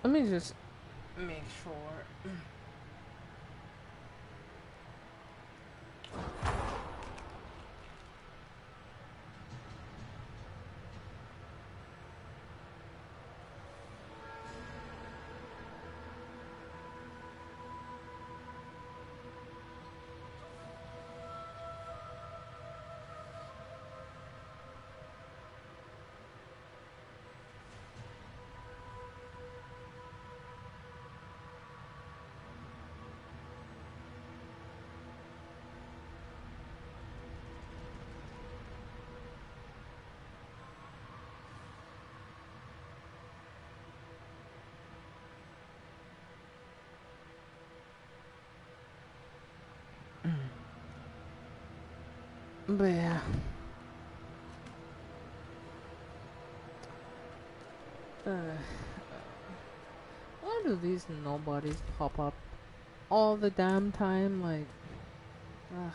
Let me just make sure. But yeah. Why do these nobodies pop up all the damn time? Like, ugh.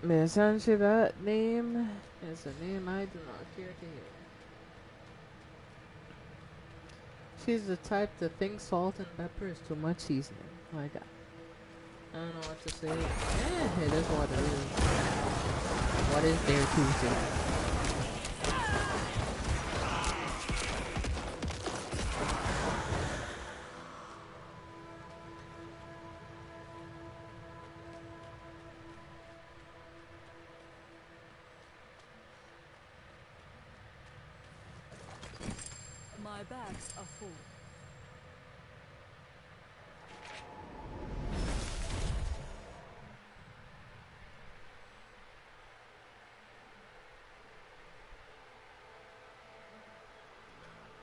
But essentially, that name is a name I do not care to hear. She's the type to think salt and pepper is too much seasoning. Like, I don't know what to say. It is what it is. What is there to say? My bags are full.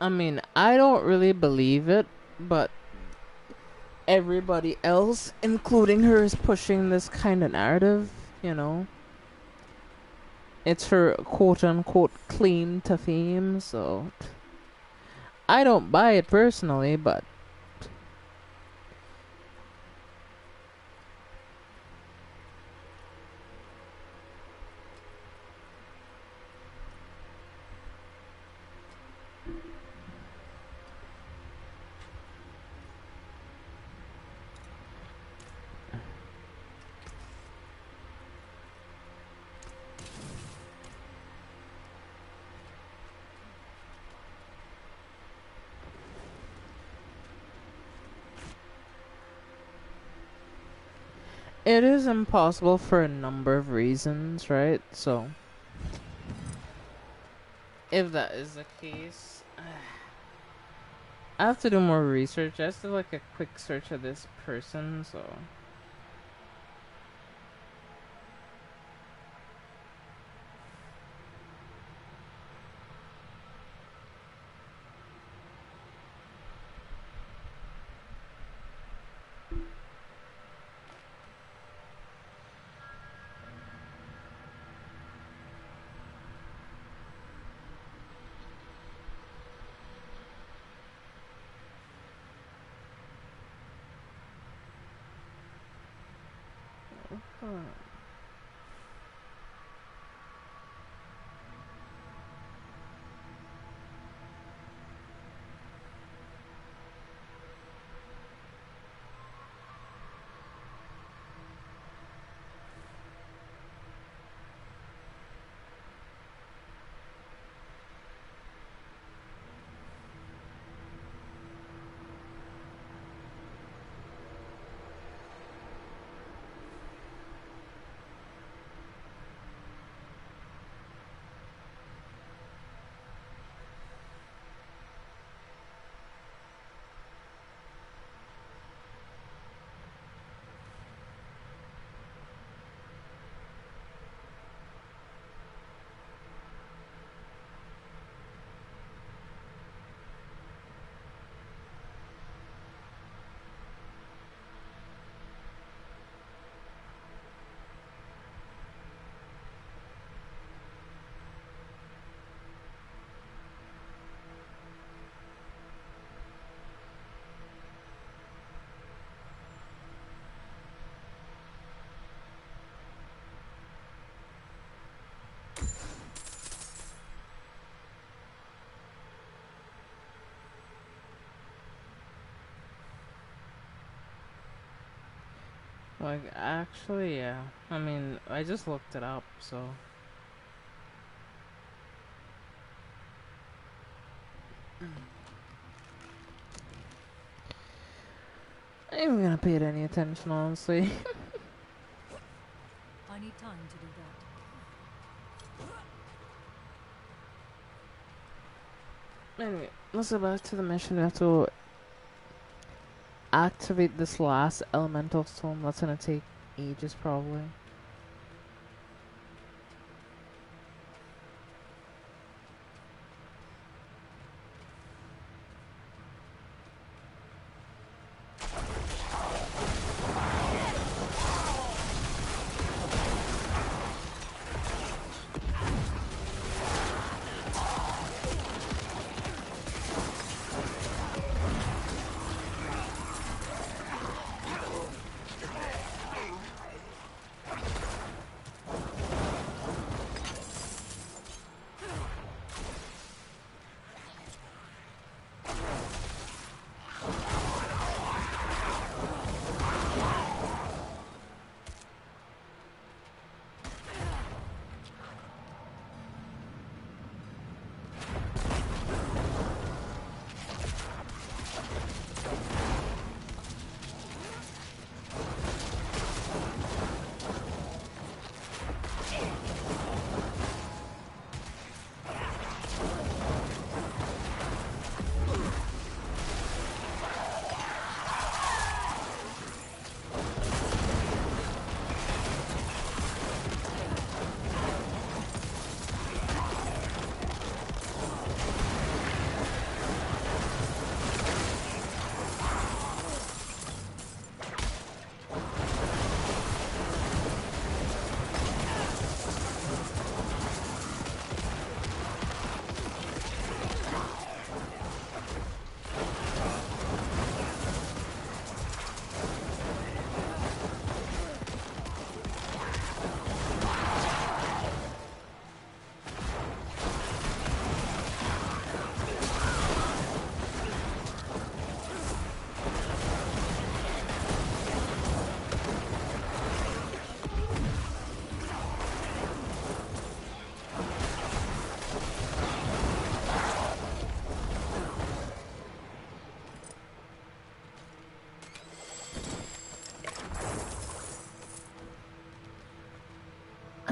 I mean, I don't really believe it, but everybody else, including her, is pushing this kind of narrative, you know? It's her quote unquote claim to fame, so I don't buy it personally, but it is impossible for a number of reasons, right? So, if that is the case, I have to do more research. I just did like a quick search of this person, so. Like, actually, yeah. I mean, I just looked it up, so. I ain't even gonna pay it any attention, honestly. I need time to do that. Anyway, let's go back to the mission. We have to activate this last elemental stone. That's gonna take ages, probably.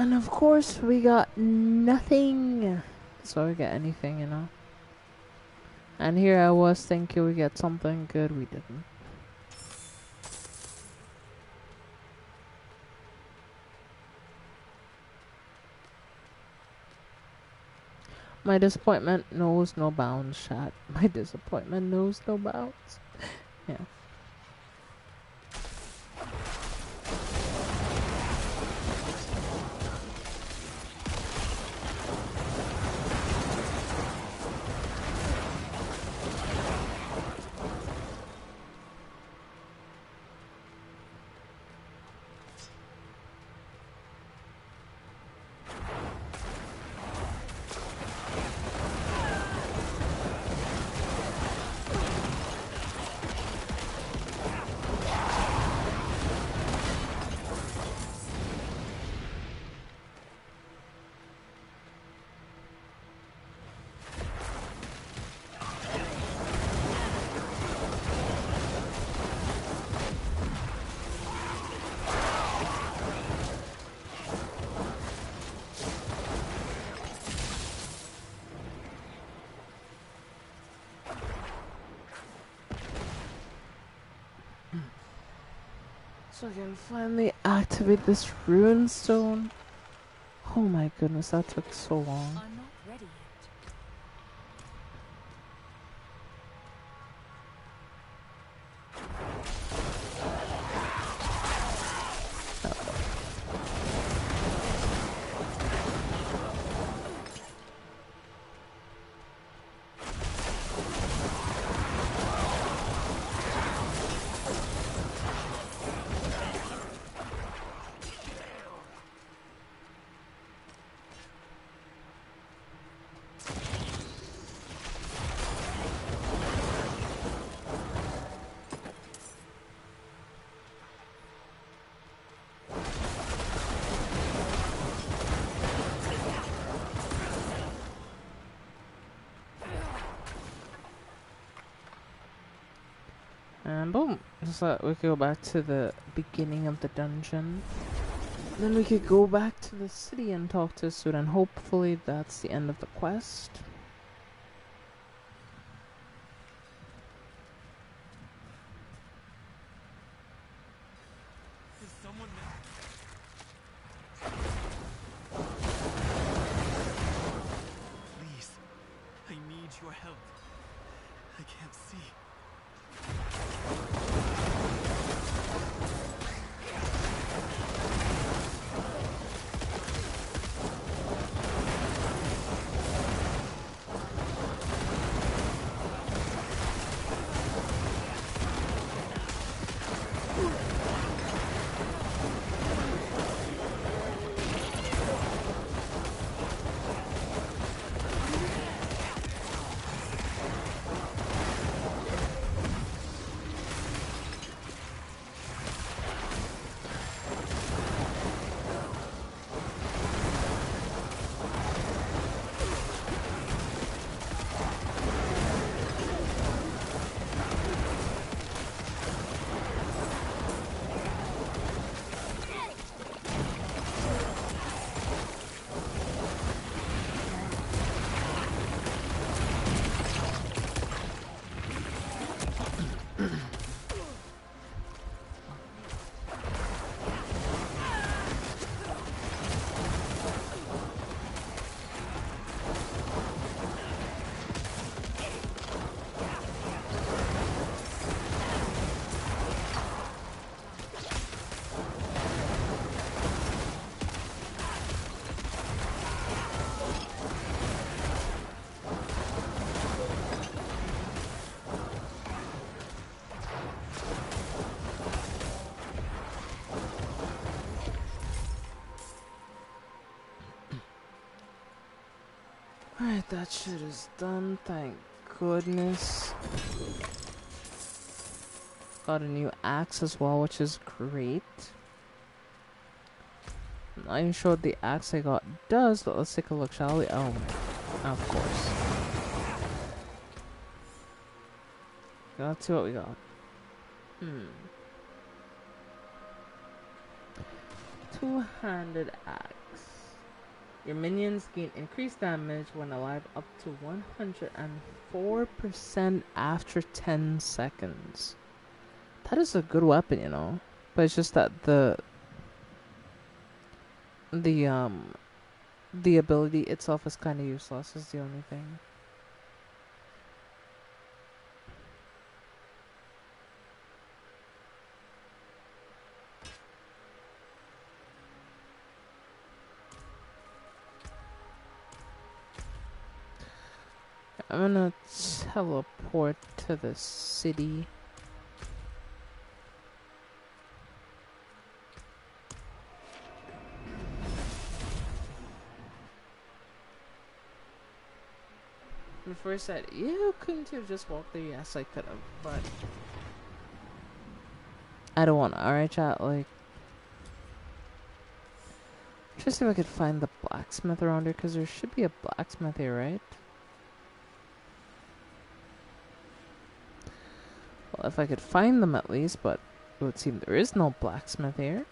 And of course, we got nothing. So we get anything, you know. And here I was thinking we get something good, we didn't. My disappointment knows no bounds, chat. My disappointment knows no bounds. Yeah. So I can finally activate this rune stone. Oh my goodness, that took so long. I'm not ready yet. And boom. Just like we could go back to the beginning of the dungeon. Then we could go back to the city and talk to a student. Hopefully that's the end of the quest. Is someone there? Please, I need your help. I can't see. Alright, that shit is done, thank goodness. Got a new axe as well, which is great. I'm not even sure what the axe I got does, but let's take a look, shall we? Oh, of course. Let's see what we got. Two-handed axe. Your minions gain increased damage when alive up to 104% after 10 seconds. That is a good weapon, you know. But it's just that the the ability itself is kind of useless is the only thing. I'm gonna teleport to the city. Before I said, you couldn't have just walked there? Yes, I could have, but I don't want to. Alright, chat, like, just see if I could find the blacksmith around here, because there should be a blacksmith here, right? Well, if I could find them at least, but it would seem there is no blacksmith here.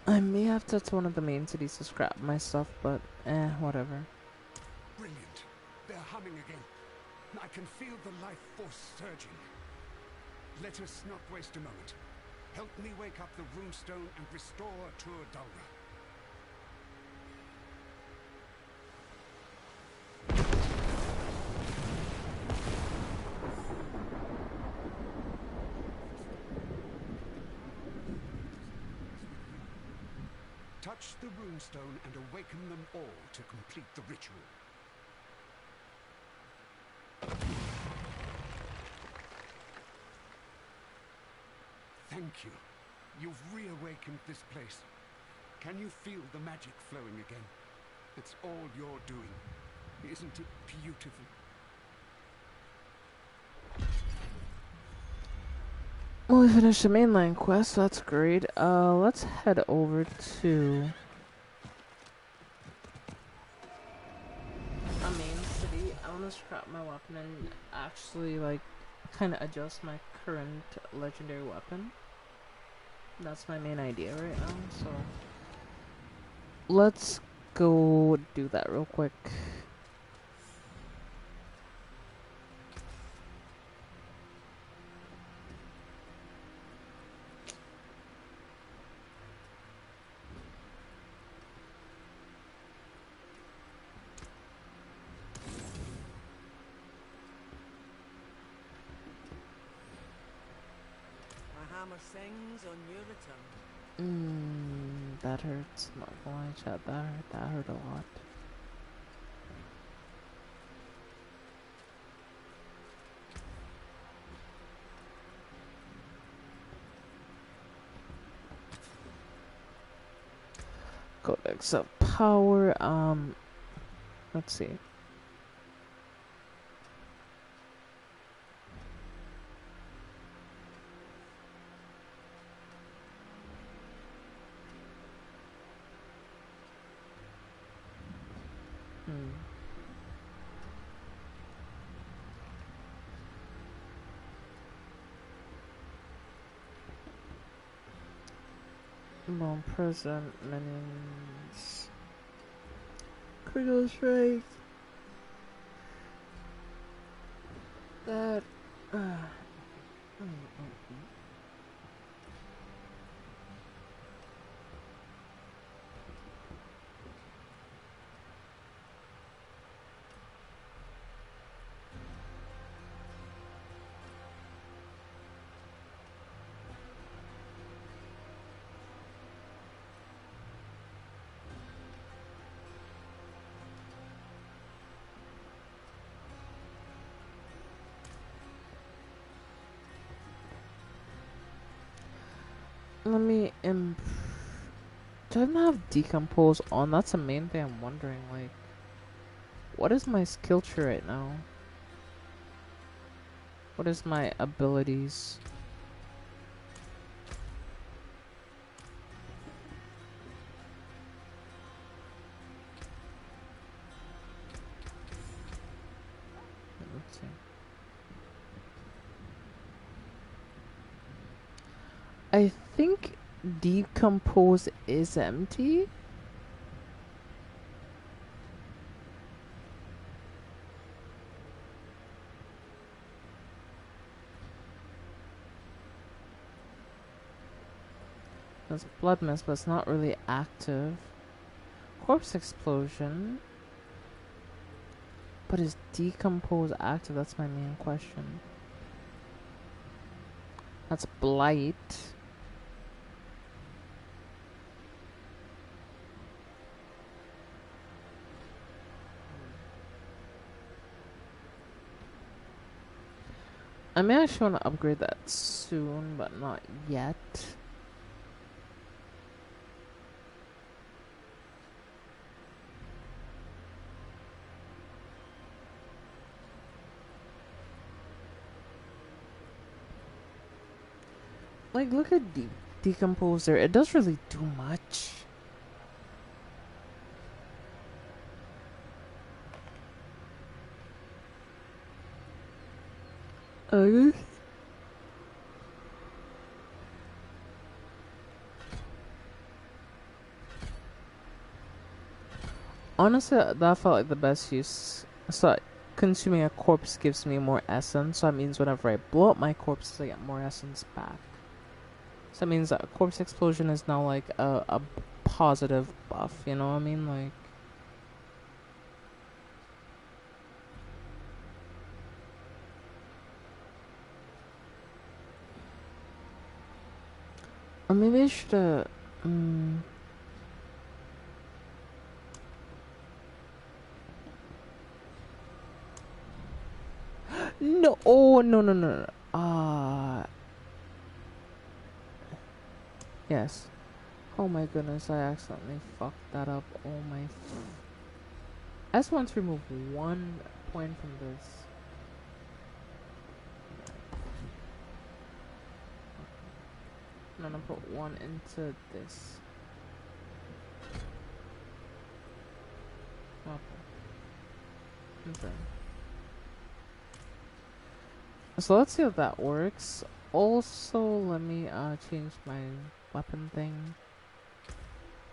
I may have to one of the main cities to scrap my stuff, but whatever. Brilliant. They're humming again. I can feel the life force surging. Let us not waste a moment. Help me wake up the runestone and restore Tur Dulra. Touch the runestone and awaken them all to complete the ritual. Thank you. You've reawakened this place. Can you feel the magic flowing again? It's all you're doing. Isn't it beautiful? Well, we finished the mainline quest, so that's great. Let's head over to a main city. I want to scrap my weapon and actually, like, kind of adjust my current legendary weapon. That's my main idea right now, so let's go do that real quick. Hammer sings on your return. That hurts. Not gonna lie, chat. That hurt a lot. Codex of power. Let's see. Non-present minions. Critical strike. That. Let me do I not have decompose on? That's the main thing I'm wondering. Like, what is my skill tree right now? What is my abilities? Let's see. I think decompose is empty. There's blood mist, but it's not really active. Corpse explosion. But is decompose active? That's my main question. That's blight. I may actually want to upgrade that soon, but not yet. Like, look at Decomposer. It does really do much. Uh, Honestly, that felt like the best use. So, consuming a corpse gives me more essence. So that means whenever I blow up my corpses, I get more essence back. So that means that a corpse explosion is now like a positive buff. You know what I mean? Like, or maybe I should. No. Oh no no no no. Yes. Oh my goodness, I accidentally fucked that up. Oh my. I just want to remove 1 point from this. I'm gonna put 1 into this. Okay. So let's see if that works. Also, let me change my weapon thing.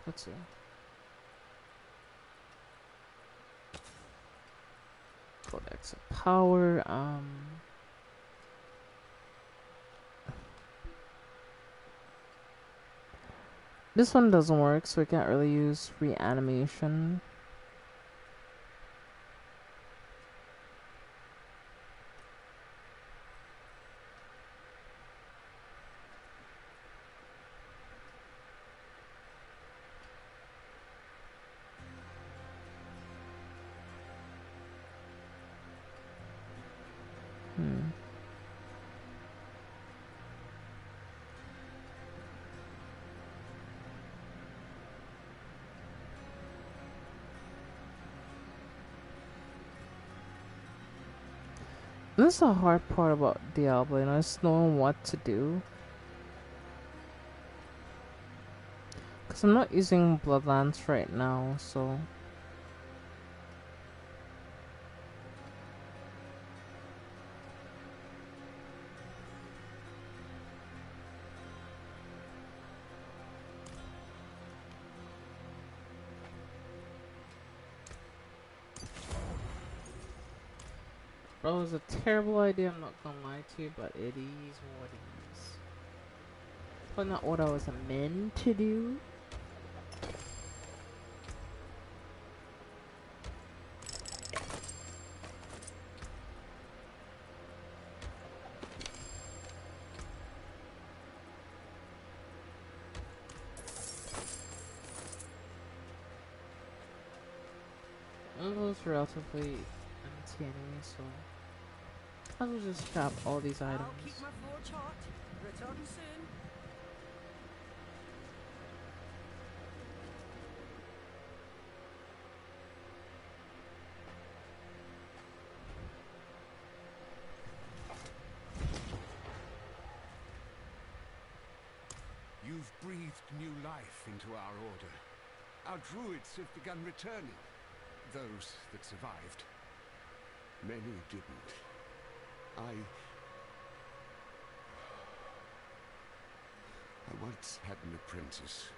Let's see. Codex of power. This one doesn't work, so we can't really use reanimation. This is the hard part about Diablo, you know, just knowing what to do. Because I'm not using Bloodlance right now, so... That was a terrible idea, I'm not gonna lie to you, but it is what it is. But not what I was meant to do. It was relatively empty anyway, so I will just scrap all these items. I'll keep my forge hot. Return soon. You've breathed new life into our order. Our druids have begun returning. Those that survived. Many didn't. I once had an apprentice,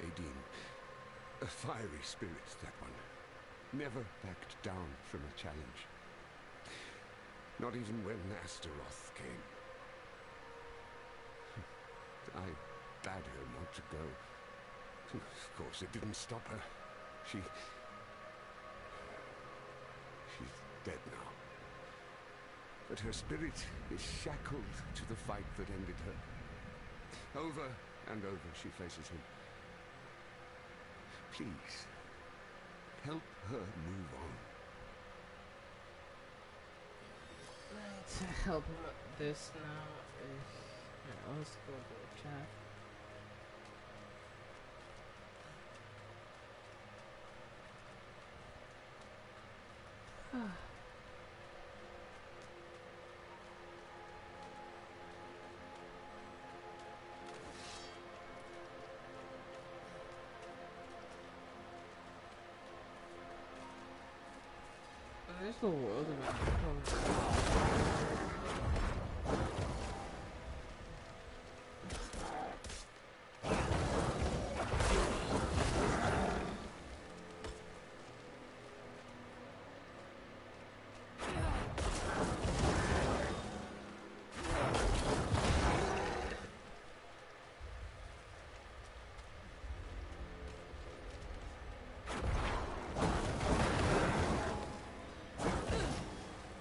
Aideen. A fiery spirit, that one. Never backed down from a challenge. Not even when Astaroth came. I bade her not to go. Of course, it didn't stop her. She's dead now. But her spirit is shackled to the fight that ended her. Over and over she faces him. Please, help her move on. To help this now is... Yeah, let's go to the chat. There's the world of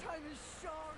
Time is short.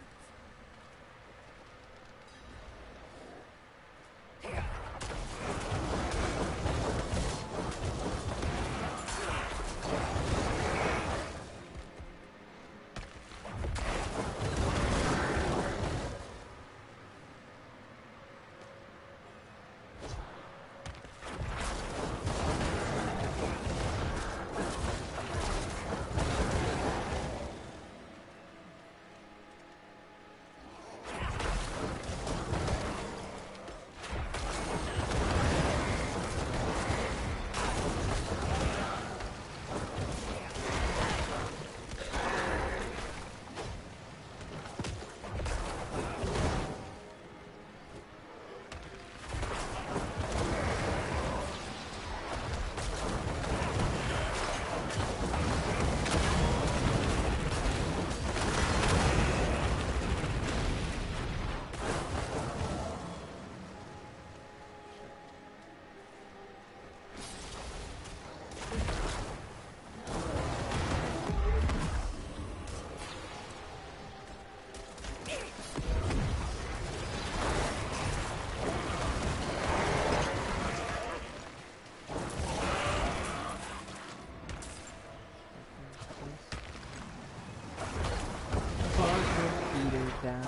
down.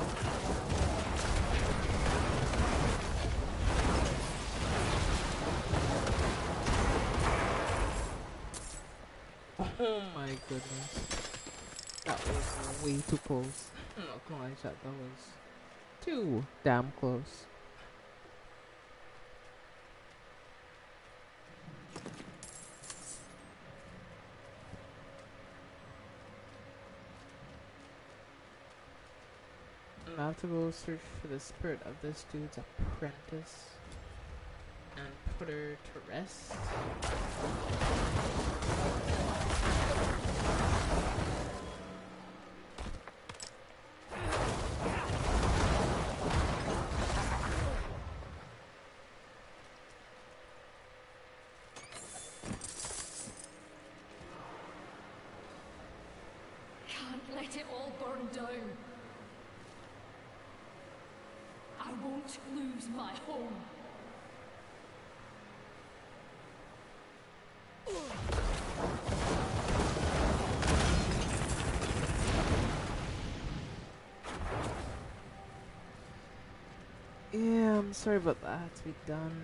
Oh my goodness. That was way too close. Not gonna lie, chat, that was too damn close. I have to go search for the spirit of this dude's apprentice and put her to rest. Can't let it all burn down. I won't lose my home. Yeah, I'm sorry about that. Had to be done.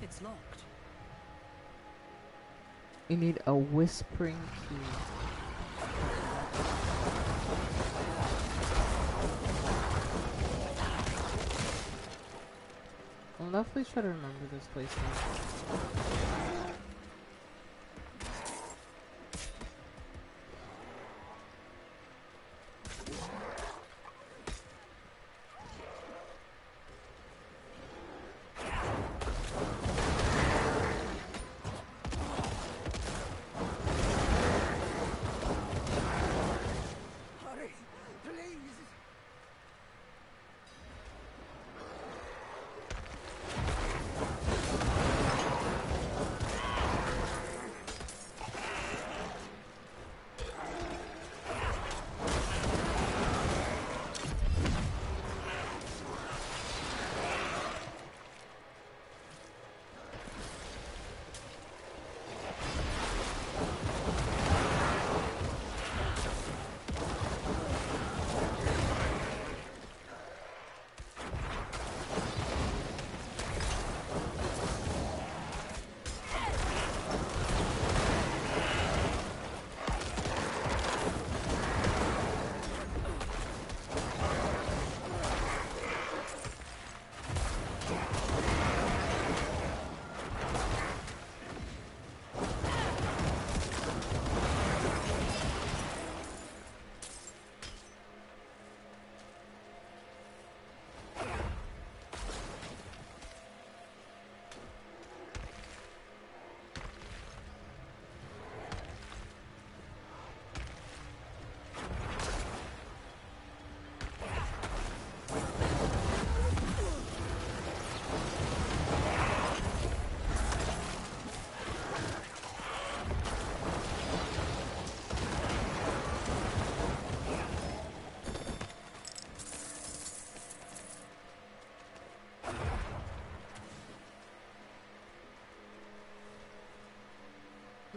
It's locked. You need a whispering key. I'll definitely try to remember this place now. Hurry, please!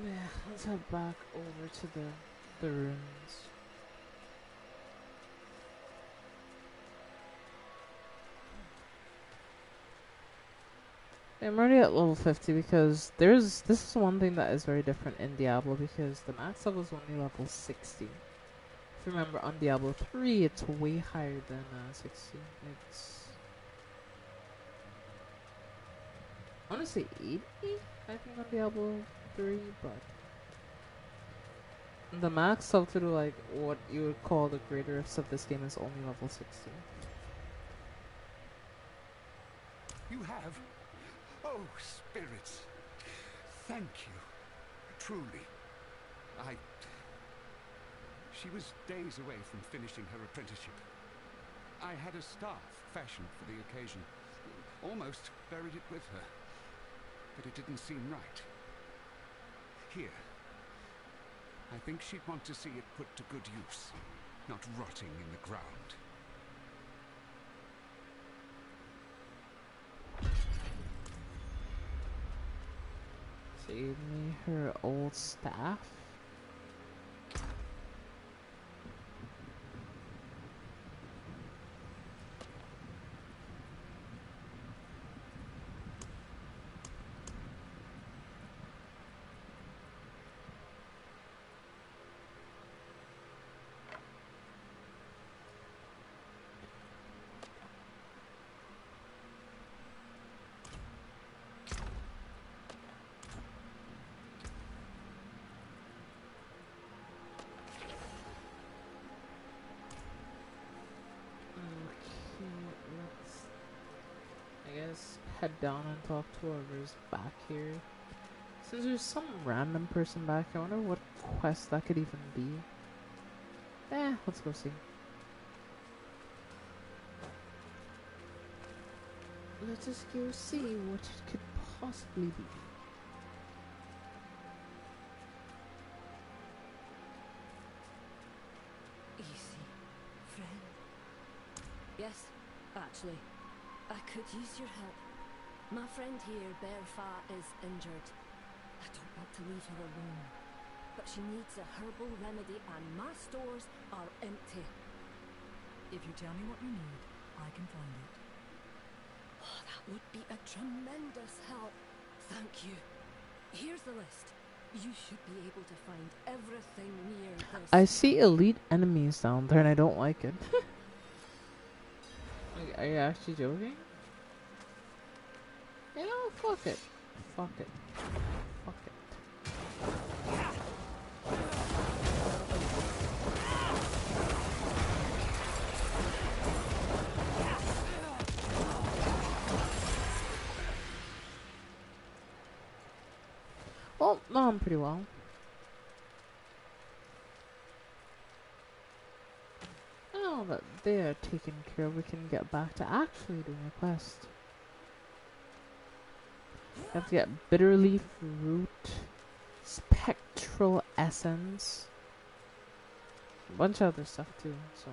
Yeah, let's head back over to the ruins. I'm already at level 50 because this is one thing that is very different in Diablo because the max level is only level 60. If you remember on Diablo 3 it's way higher than 60. It's I want to say 80 I think on Diablo 3, but the max up to like what you would call the greater rifts of this game is only level 60. You have? Oh, spirits. Thank you. Truly. She was days away from finishing her apprenticeship. I had a staff fashioned for the occasion. Almost buried it with her. But it didn't seem right. Here. I think she'd want to see it put to good use, not rotting in the ground. Save me her old staff. Head down and talk to whoever's back here. Since there's some random person back, I wonder what quest that could even be. Let's go see. Let us go see what it could possibly be. Easy, friend. Yes, actually, I could use your help. My friend here, Berfa, is injured. I don't want to leave her alone. But she needs a herbal remedy and my stores are empty. If you tell me what you need, I can find it. Oh, that would be a tremendous help. Thank you. Here's the list. You should be able to find everything near this. I see elite enemies down there and I don't like it. Are you actually joking? You know, fuck it. Fuck it. Fuck it. Well, no, I'm pretty well. Now that they're taken care of, we can get back to actually doing a quest. You have to get bitter leaf root, spectral essence, a bunch of other stuff too, so.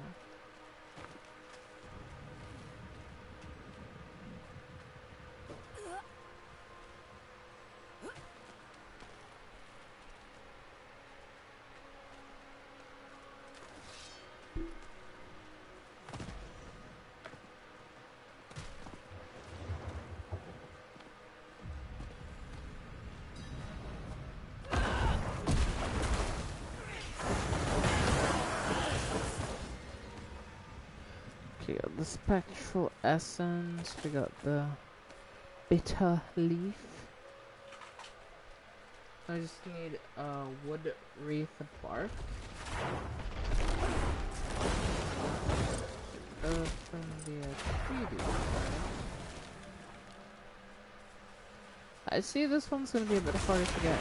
Okay, got the spectral essence, we got the bitter leaf. I just need wood wreath bark. From the preview. I see this one's gonna be a bit harder to get.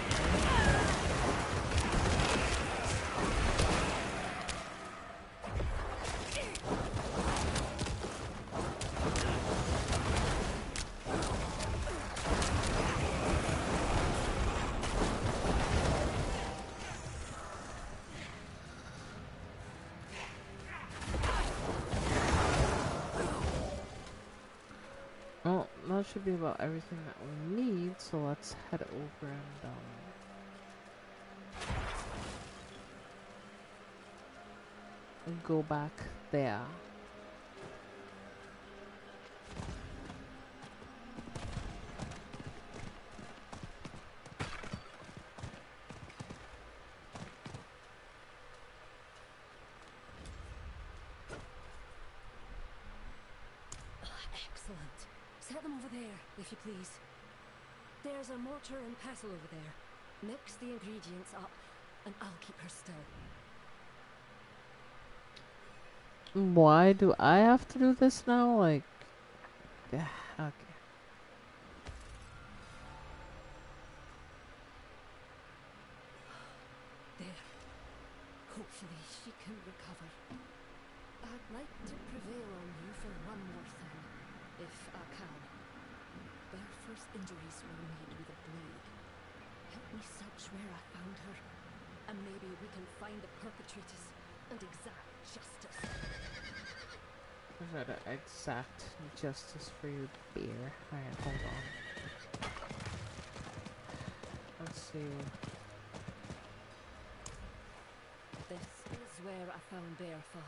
Well, that should be about everything that we need, so let's head over and go back there. Excellent. Set them over there, if you please. There's a mortar and pestle over there. Mix the ingredients up, and I'll keep her still. Why do I have to do this now? Like, yeah, okay. There. Hopefully she can recover. I'd like to prevail on you for one more thing, if I can. Their first injuries were made with a blade. Help me search where I found her, and maybe we can find the perpetrators and exact justice. I gotta exact justice for you, bear. Alright, hold on. Let's see. This is where I found Bertha.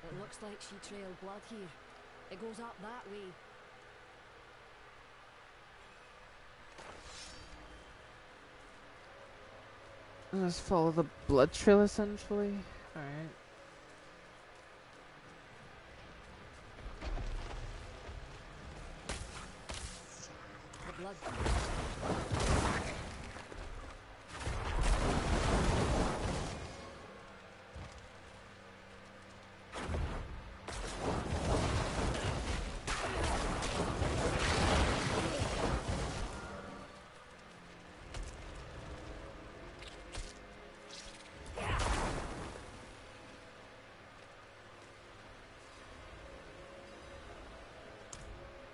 It looks like she trailed blood here. It goes up that way. Just follow the blood trail, essentially. Alright. The blood.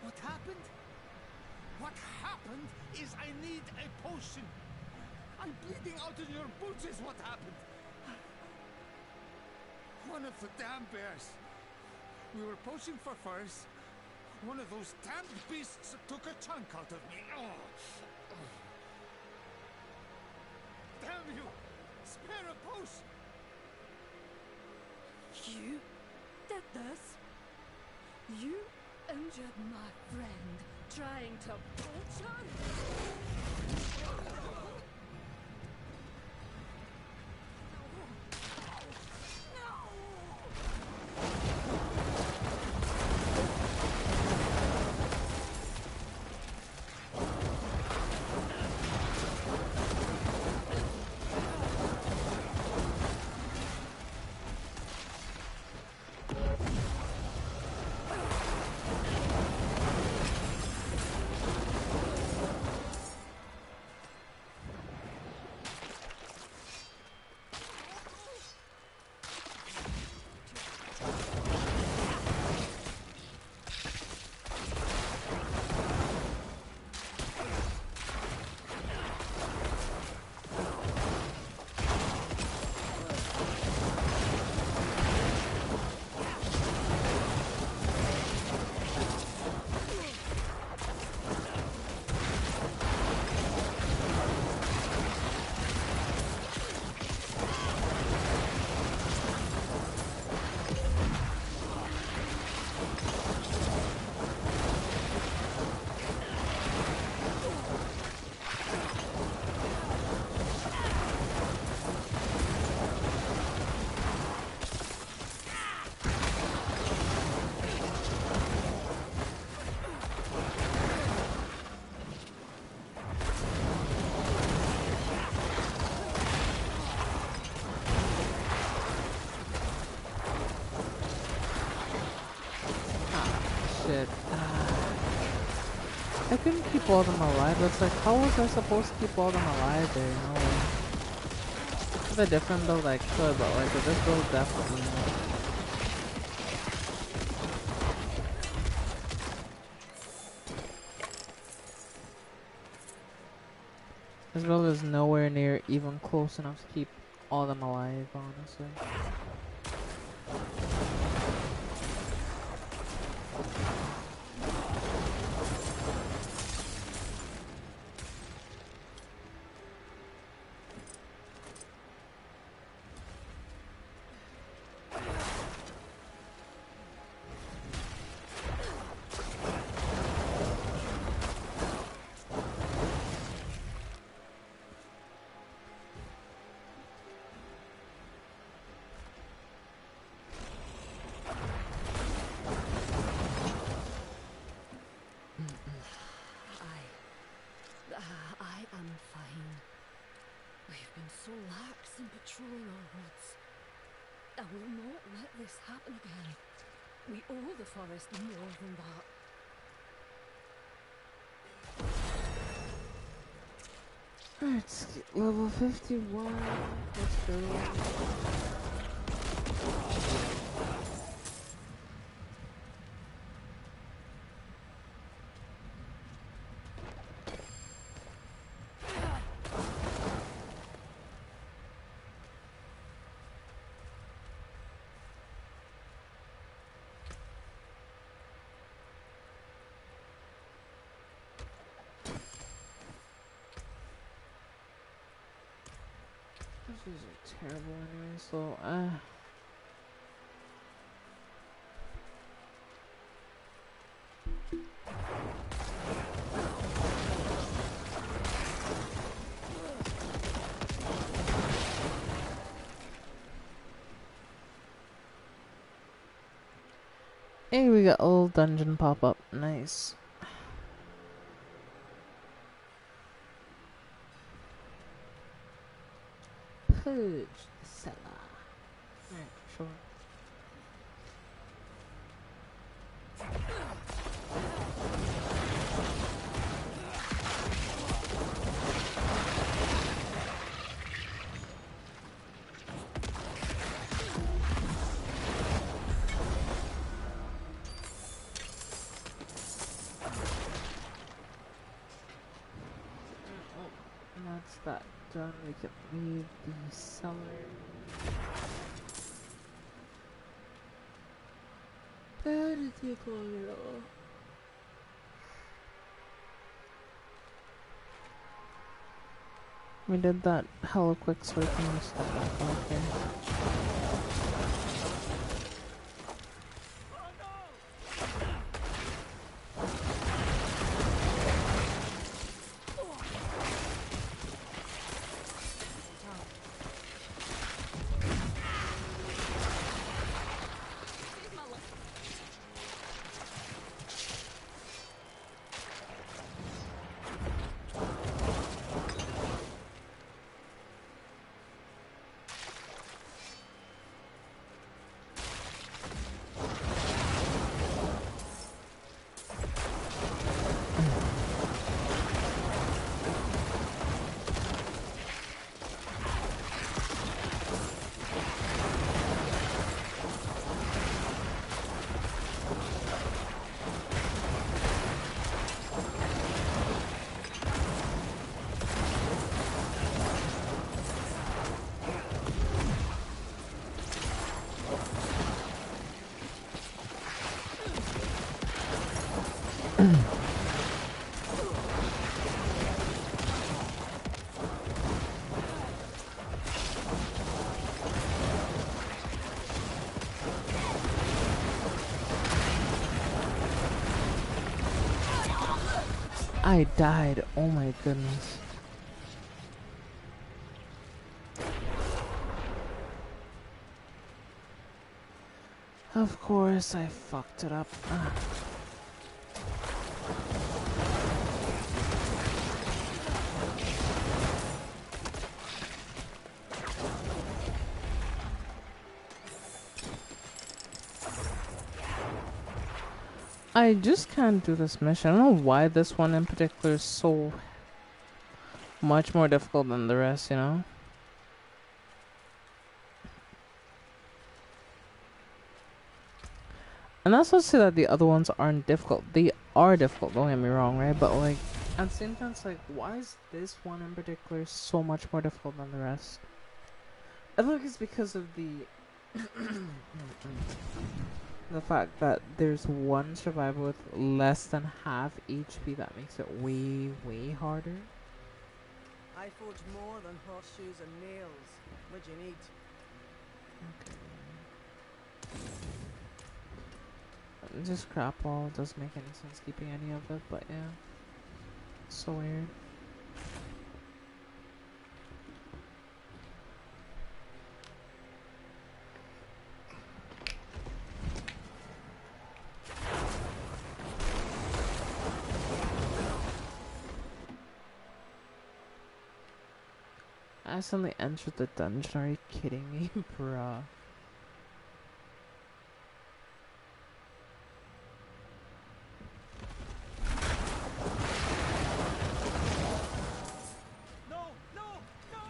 What happened? What happened is I need a potion. I'm bleeding out of your boots is what happened. One of the damn bears. We were poaching for furs. One of those damned beasts took a chunk out of me. Oh. Damn you! Spare a potion! You did this? You injured my friend trying to poach her? shit. I couldn't keep all of them alive. It's like, how was I supposed to keep all of them alive there, you know? Like, with a different build, I could, but like, with this build, definitely not. This build is nowhere near even close enough to keep all of them alive, honestly. I am fine. We've been so lax in patrolling our roads. I will not let this happen again. We owe the forest more than that. Alright, level 51. Let's go. These are terrible anyway, so hey, we got a little dungeon pop up. Nice. Purge the cellar. Alright, sure. That's that done. We can leave the cellar. That is the corridor. We did that hella quick so we can just step back off here. I died. Oh my goodness. Of course I fucked it up. I just can't do this mission. I don't know why this one in particular is so much more difficult than the rest, you know? And that's not to say that the other ones aren't difficult. They are difficult, don't get me wrong, right? But like, at the same time, it's like, why is this one in particular so much more difficult than the rest? I think it's because of the fact that there's one survivor with less than half HP that makes it way, way harder. I forge more than horseshoes and nails. What do you need? Okay. Just crap all. Doesn't make any sense keeping any of it, but yeah. So weird. I accidentally entered the dungeon. Are you kidding me, bruh? No! No! No!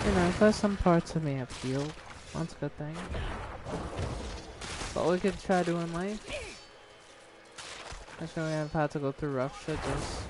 You know, there's some parts of me have healed. That's a good thing. But we could try doing life. Actually, I've had to go through rough shit just...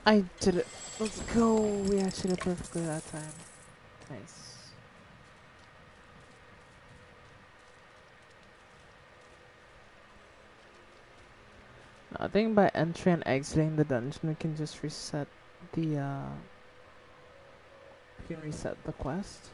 I did it. Let's go. We actually did perfectly that time. Nice. I think by entering and exiting the dungeon, we can just reset the, we can reset the quest.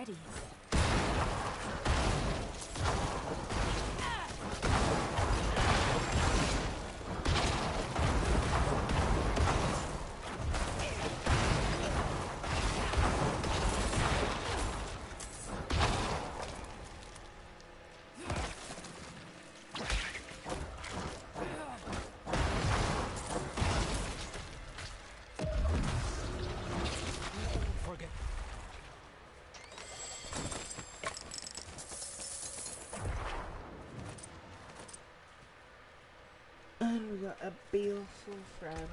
ready. Forget. And we got a baleful fragment.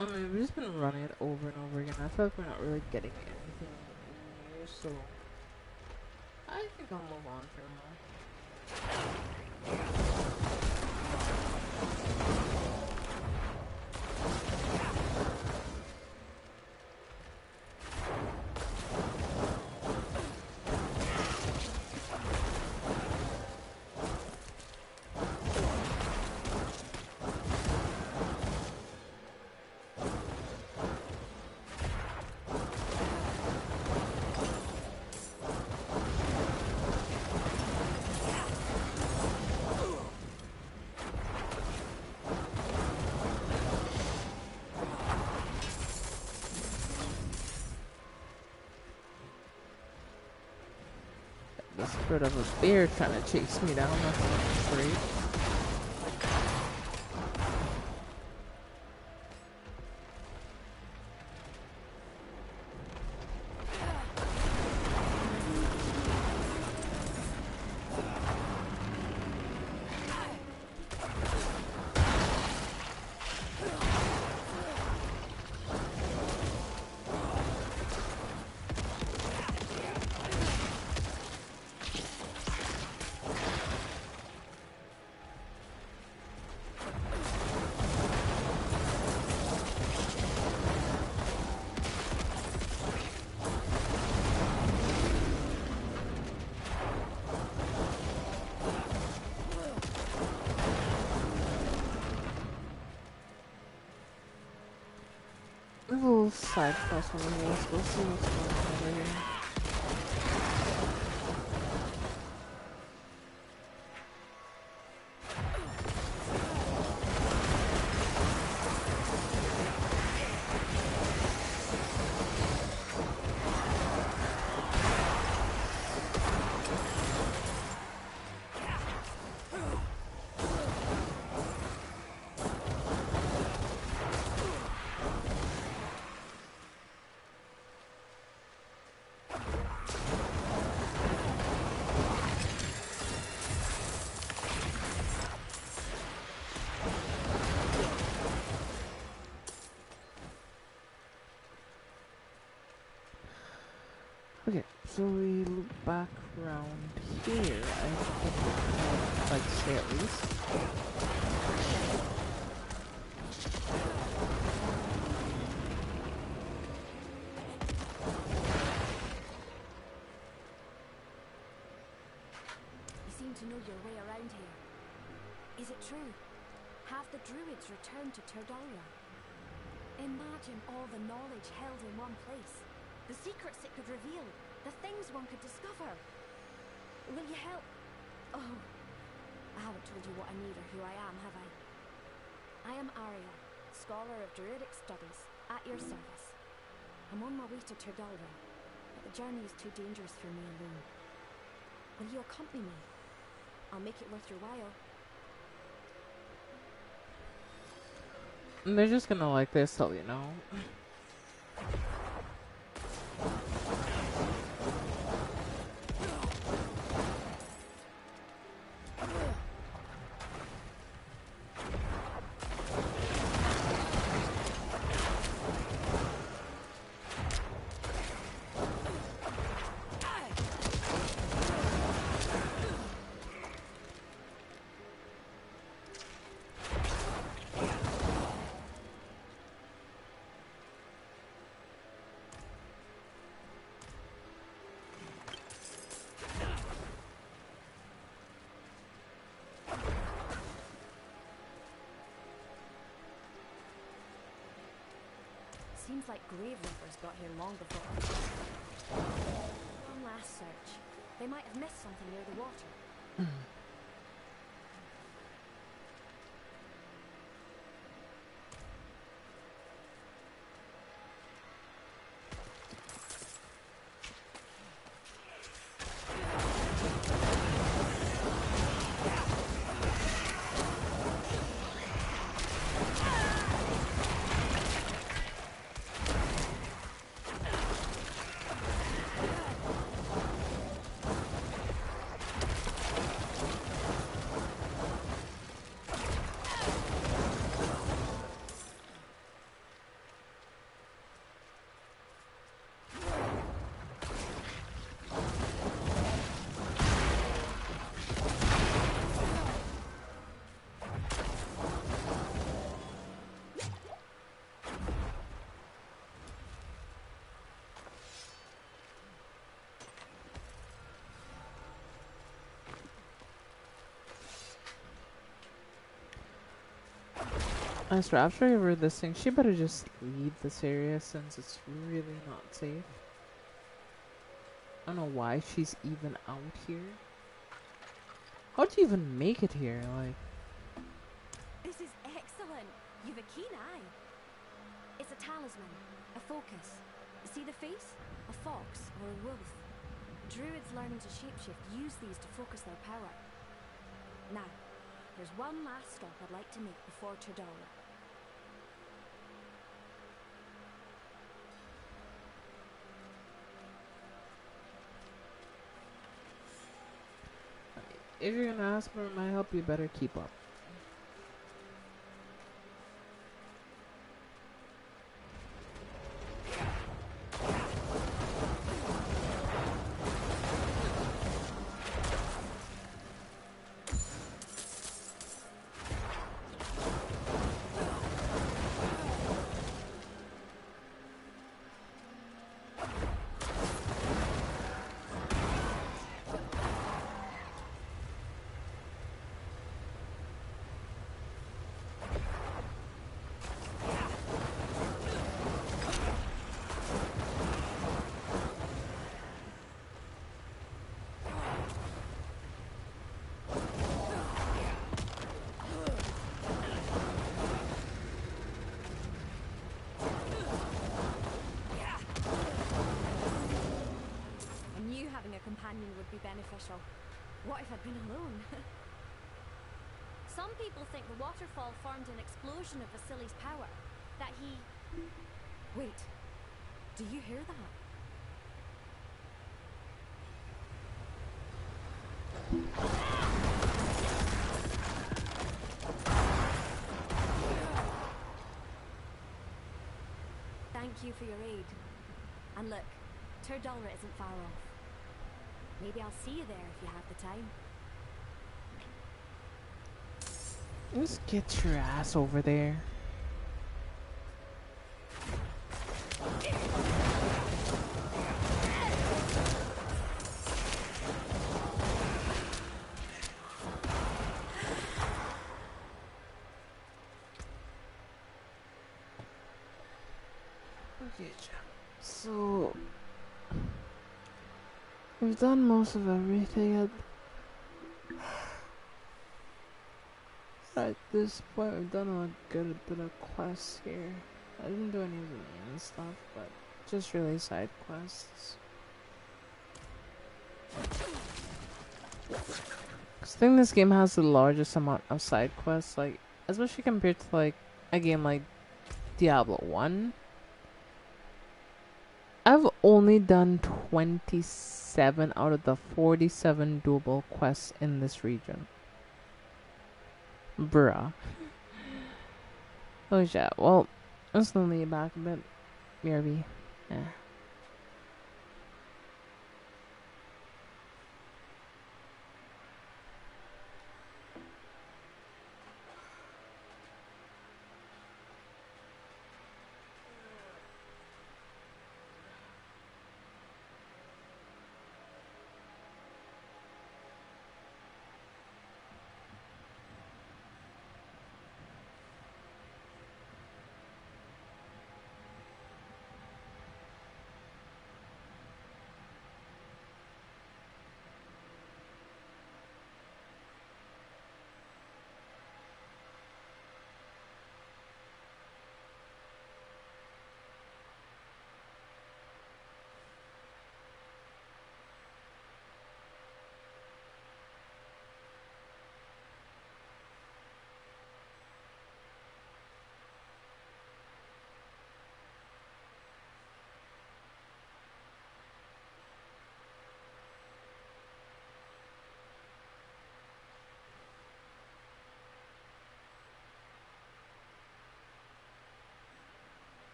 I mean, we've just been running it over and over again. I feel like we're not really getting anything new, so I think I'll move on for now. The spirit of a bear trying to chase me down. That's great. A little side quest over here. Let's go see what's going on over here. Okay, so we loop back around here. I think I'd like to say at least. You seem to know your way around here. Is it true? Have the druids returned to Turdalia? Imagine all the knowledge held in one place. The secrets it could reveal. The things one could discover. Will you help? Oh, I haven't told you what I need or who I am, have I? I am Arya, scholar of druidic studies, at your service. I'm on my way to Turdalia, but the journey is too dangerous for me alone. Will you accompany me? I'll make it worth your while. They're just gonna like this, so you know. Seems like grave robbers got here long before. One last search. They might have missed something near the water. As for after I read this thing, she better just leave this area since it's really not safe. I don't know why she's even out here. How'd you even make it here? Like, This is excellent. You've a keen eye. It's a talisman, a focus. See the face? A fox or a wolf. Druids learning to shapeshift use these to focus their power. Now, there's one last stop I'd like to make before Turdala. if you're gonna ask for my help, you better keep up. Companion would be beneficial. What if I'd been alone? Some people think the waterfall formed an explosion of Vasily's power. That he... Wait. Do you hear that? Thank you for your aid. And look, Turdala isn't far off. Maybe I'll see you there if you have the time. Just get your ass over there. Okay, so we've done most of everything at this point. We've done a good bit of quests here. I didn't do any of the main stuff, but just really side quests. I think this game has the largest amount of side quests, like, especially compared to like a game like Diablo 1. I've only done 27 out of the 47 doable quests in this region. Bruh. Oh yeah, well, let's slowly it back a bit. BRB. Yeah.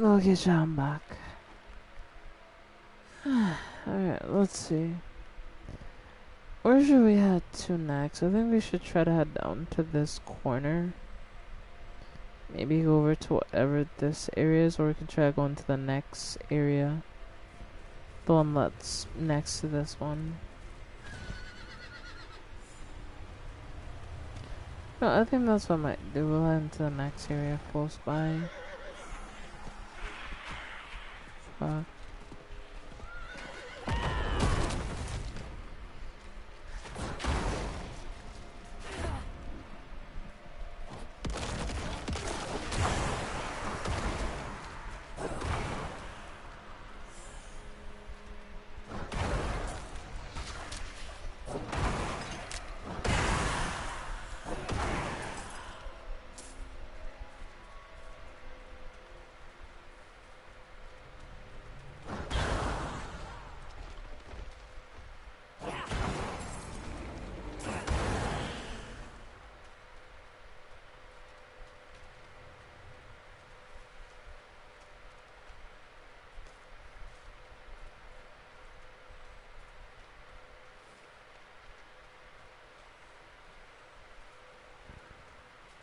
Okay, so I'm back. Alright, let's see. Where should we head to next? I think we should try to head down to this corner. Maybe go over to whatever this area is, or we can try going to the next area. The one that's next to this one. No, I think that's what I might do. We'll head into the next area close by. Fuck.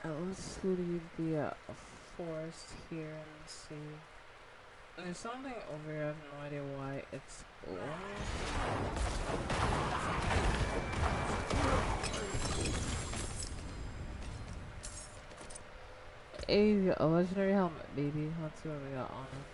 Let's leave the forest here and see. There's something over here, I have no idea why it's Hey, a legendary helmet, baby. Let's see what we got on it.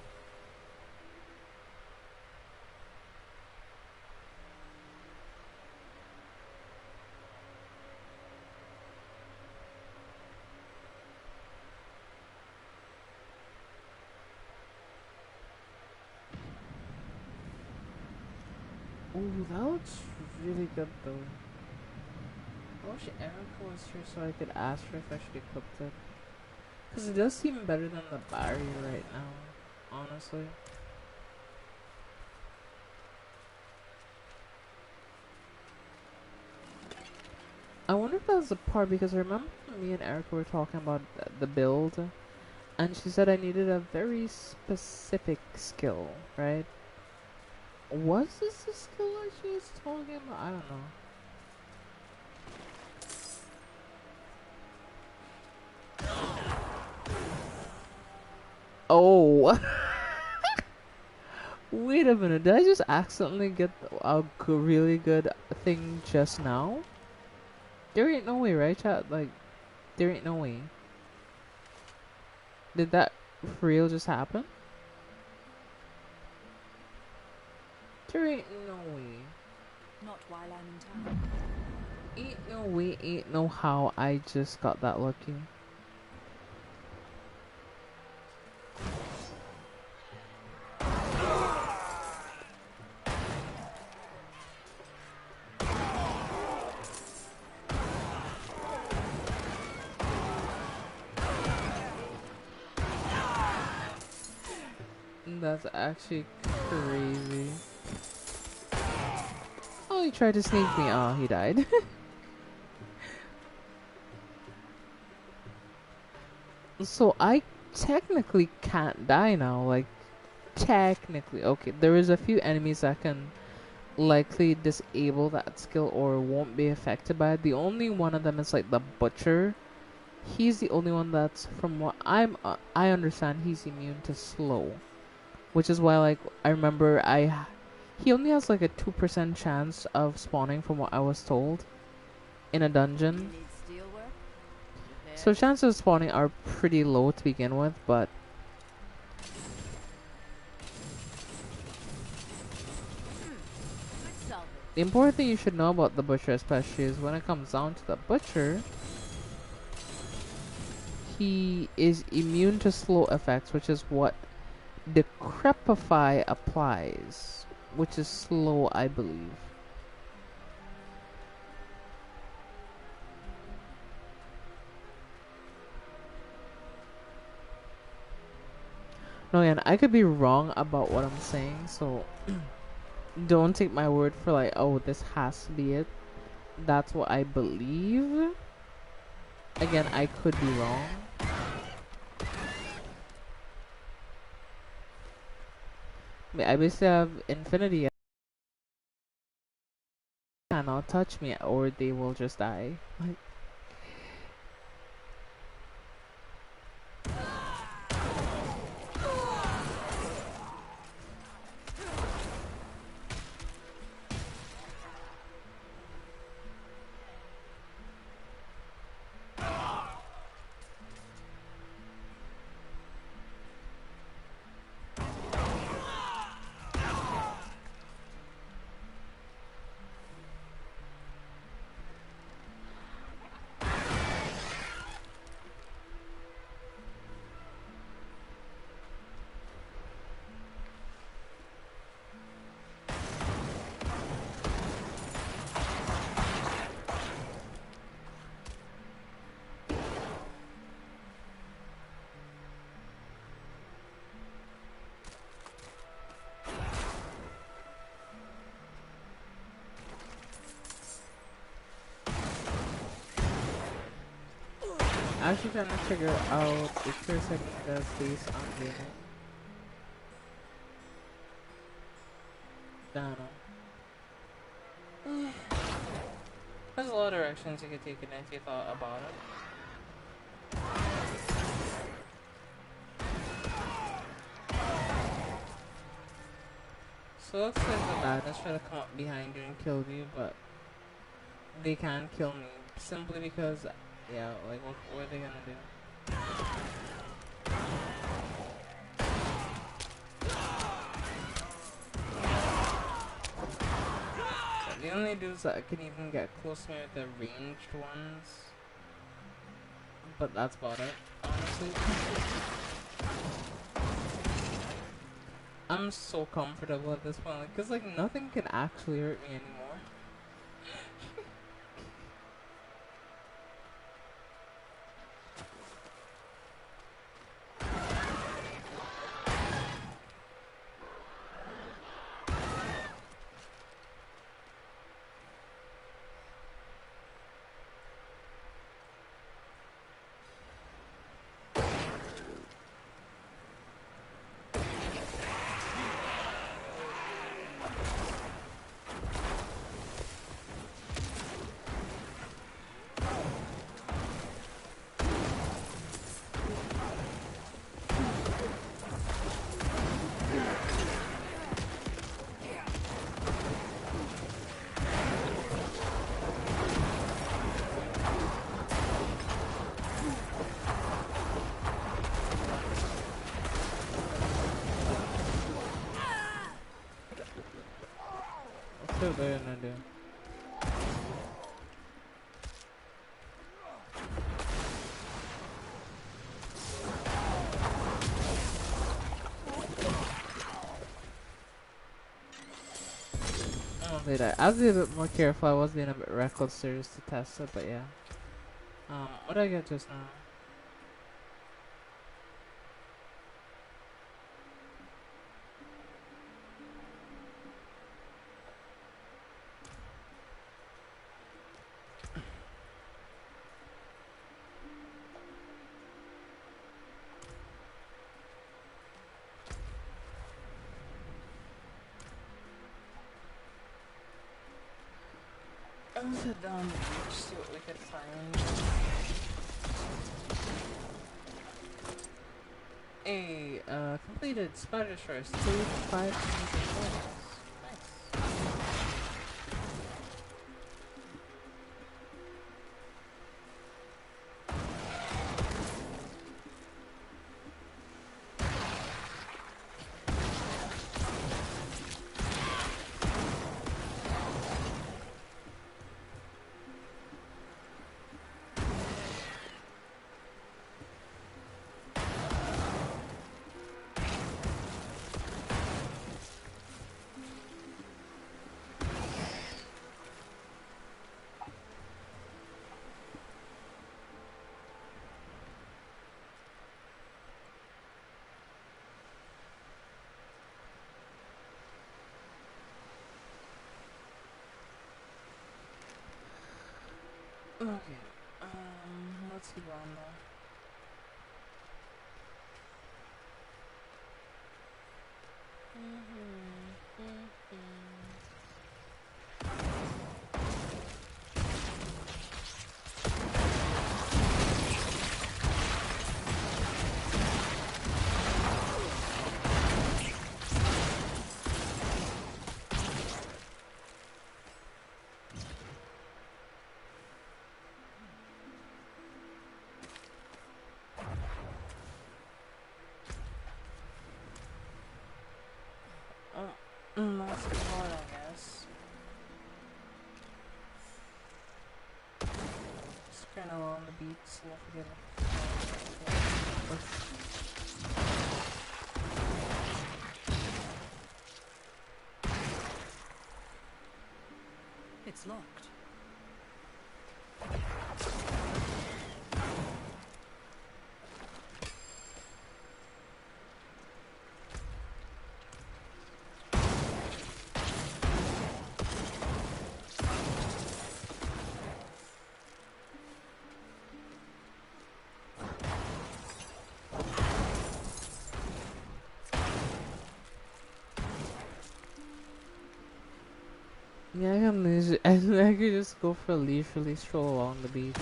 Ooh, that looks really good though. I wish Erica was here so I could ask her if I should equip it. Because it does seem better than the barrier right now, honestly. I wonder if that was the part, because I remember me and Erica were talking about the build, and she said I needed a very specific skill, right? Was this the skill that she was talking about? I don't know. Oh! Wait a minute, did I just accidentally get a really good thing just now? There ain't no way, right, chat? Like, there ain't no way. Did that for real just happen? There ain't no way. Not while I'm in town. Ain't no way, ain't no how I just got that lucky. That's actually crazy. Oh, he tried to sneak me. Oh, he died. So I technically can't die now. Like, technically. Okay, there is a few enemies that can likely disable that skill or won't be affected by it. The only one of them is like the butcher. He's the only one that's, from what I understand, he's immune to slow. Which is why, like, I remember he only has like a 2% chance of spawning from what I was told in a dungeon. So chances of spawning are pretty low to begin with, but the important thing you should know about the butcher especially is when it comes down to the butcher, he is immune to slow effects, which is what Decrepify applies, which is slow, I believe. No, and I could be wrong about what I'm saying, so don't take my word for like, oh, this has to be it. That's what I believe. Again, I could be wrong. I basically have infinity. Cannot touch me, or they will just die. Like, I'm actually trying to figure out if there's anything that's based on gaming. I don't know. There's a lot of directions you could take it if you thought about it. So it looks like the badness try to come up behind you and kill you, but they can't kill me simply because, yeah, like what are they gonna do? The only dudes that can even get close to me are the ranged ones, but that's about it, honestly. I'm so comfortable at this point, like, cause like nothing can actually hurt me anymore. What's they gonna do? I don't think that. I was being a bit more careful. I was being a bit reckless to test it, but yeah. What did I get just now? Let's head down the beach, see what we can find. Completed spider shores, 2 5 Nice. Okay, let's keep on though. beats. Not forget. It's locked. Yeah, I could just go for a leisurely stroll along the beach.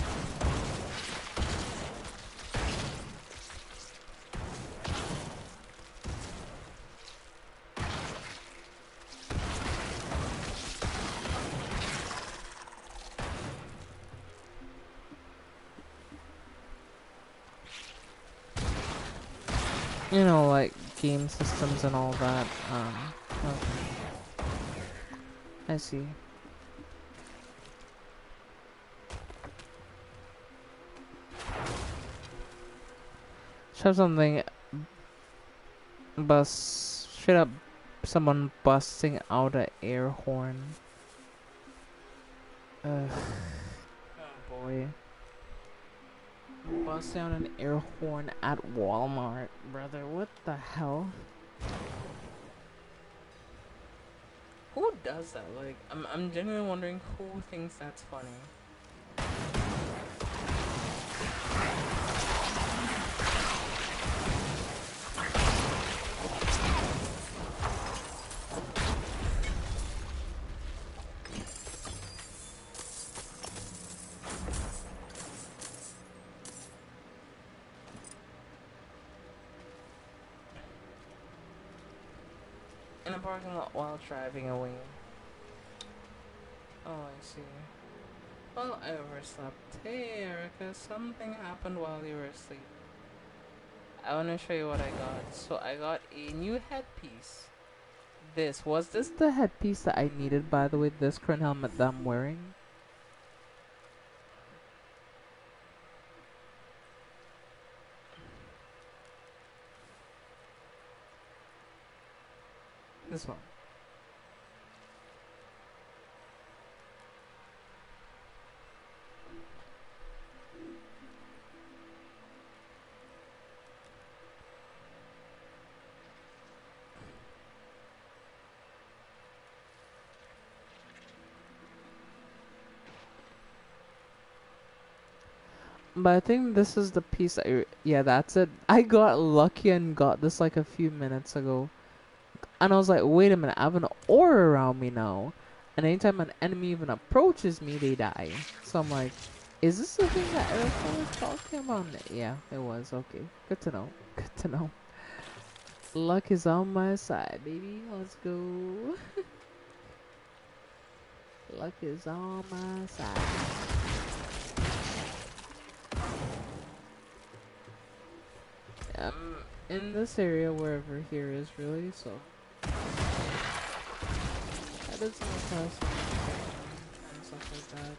You know, like game systems and all that. Okay. I see. Show something. Straight up, someone busting out an air horn. Oh boy. Busting out an air horn at Walmart, brother. What the hell? Who does that? Like, I'm genuinely wondering who thinks that's funny. In a parking lot while driving away. Oh, I see. Well, I overslept. Hey, Erica, something happened while you were asleep. I want to show you what I got. So I got a new headpiece. Was this the headpiece that I needed, by the way? This current helmet that I'm wearing? This one. But I think this is the piece yeah, that's it. I got lucky and got this like a few minutes ago. And I was like, wait a minute, I have an aura around me now. And anytime an enemy even approaches me, they die. So I'm like, is this the thing that Erica was talking about? Yeah, it was. Okay, good to know. Good to know. Luck is on my side, baby. Let's go. Luck is on my side. In this area, wherever here is really, so. That is my house and stuff like that.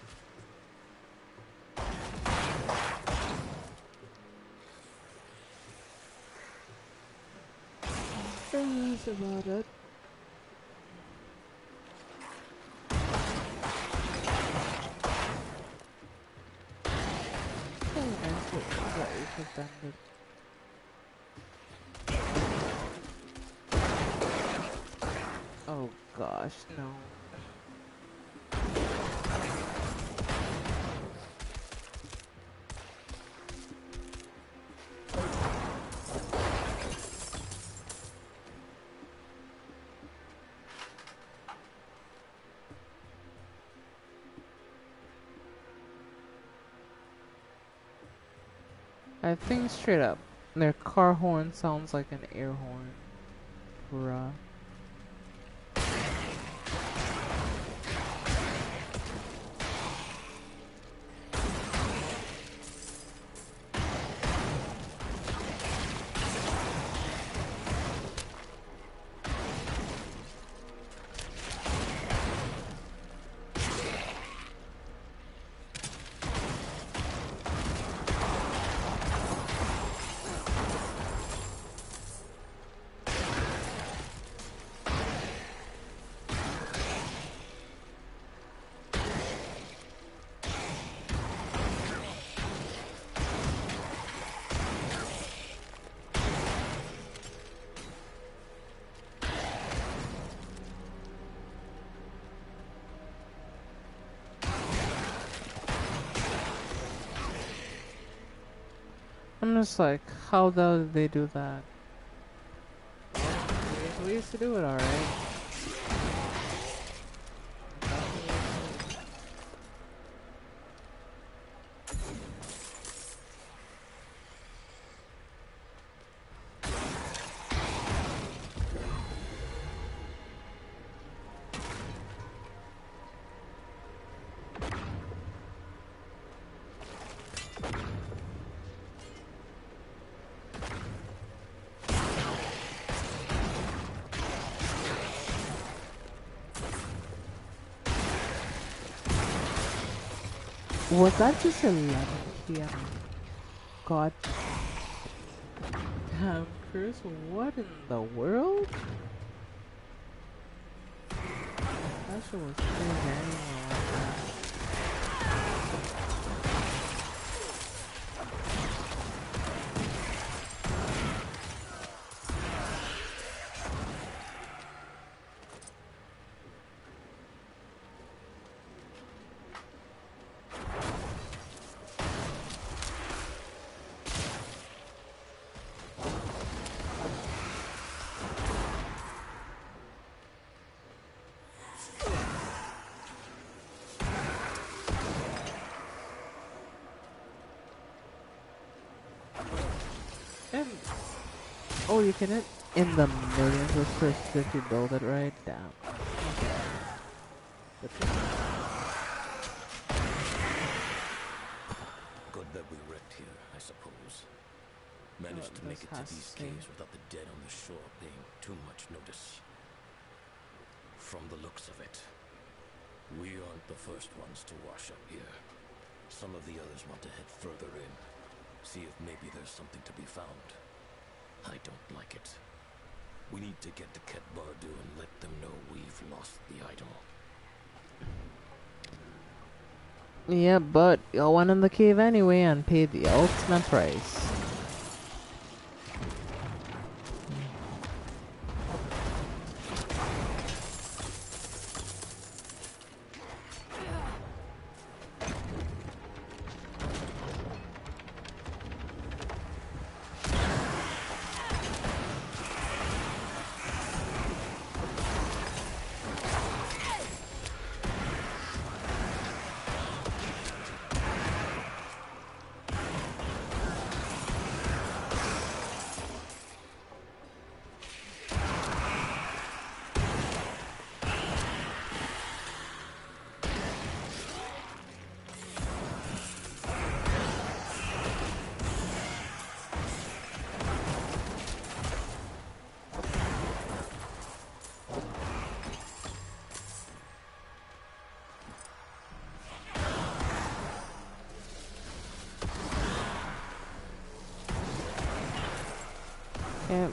That's about it. Oh, nice that you pretended. Oh gosh, no. I think straight up, their car horn sounds like an air horn. Bruh. I'm just like, how the hell did they do that? We used to do it alright. Was that just 11 p.m.? God damn, Chris, what in the world? That shit was crazy anyway. And, oh, you can hit in the millions with first if you build it right. Damn. Good that we wrecked here, I suppose. Managed to make it to these caves without the dead on the shore paying too much notice. From the looks of it, we aren't the first ones to wash up here. Some of the others want to head further in, see if maybe there's something to be found. I don't like it. We need to get to Ket Bardu and let them know we've lost the idol. Yeah, but y'all went in the cave anyway and paid the ultimate price. Yeah.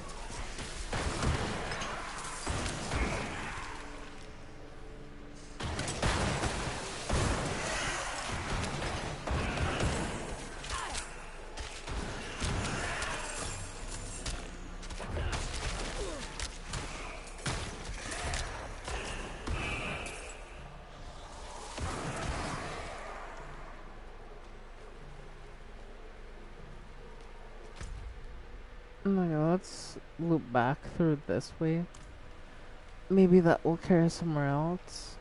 Okay, let's loop back through this way. Maybe that will carry us somewhere else.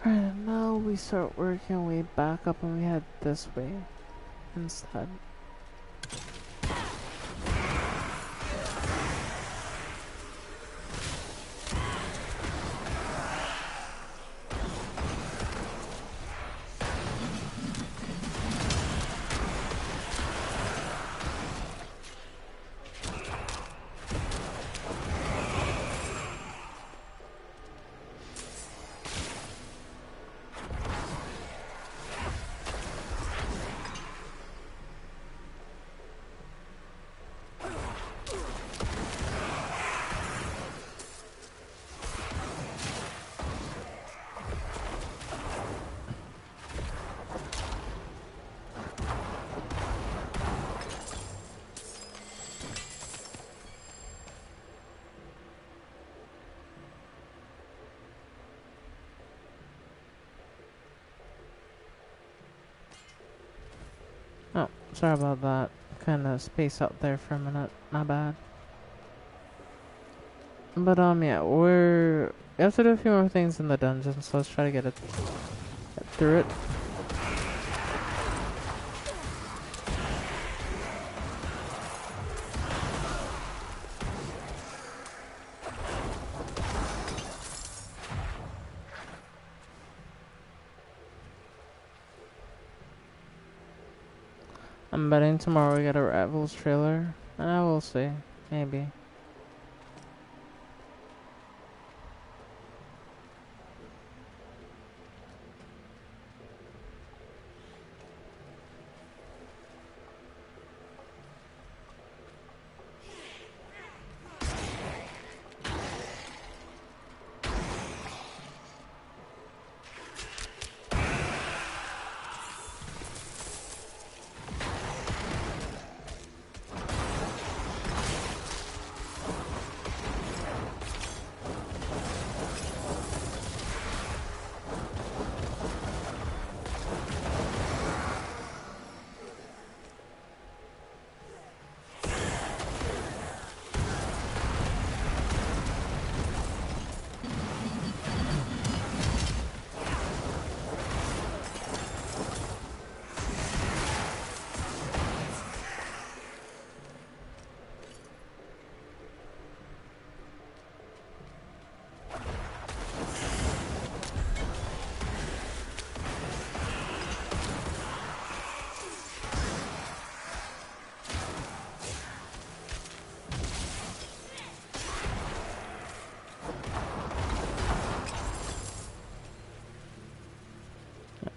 Alright, now we start working our way back up and we head this way instead. Sorry about that. Kind of space out there for a minute. My bad. But yeah, we have to do a few more things in the dungeon, so let's try to get through it. I'm betting tomorrow we get a Rivals trailer. We'll see. Maybe.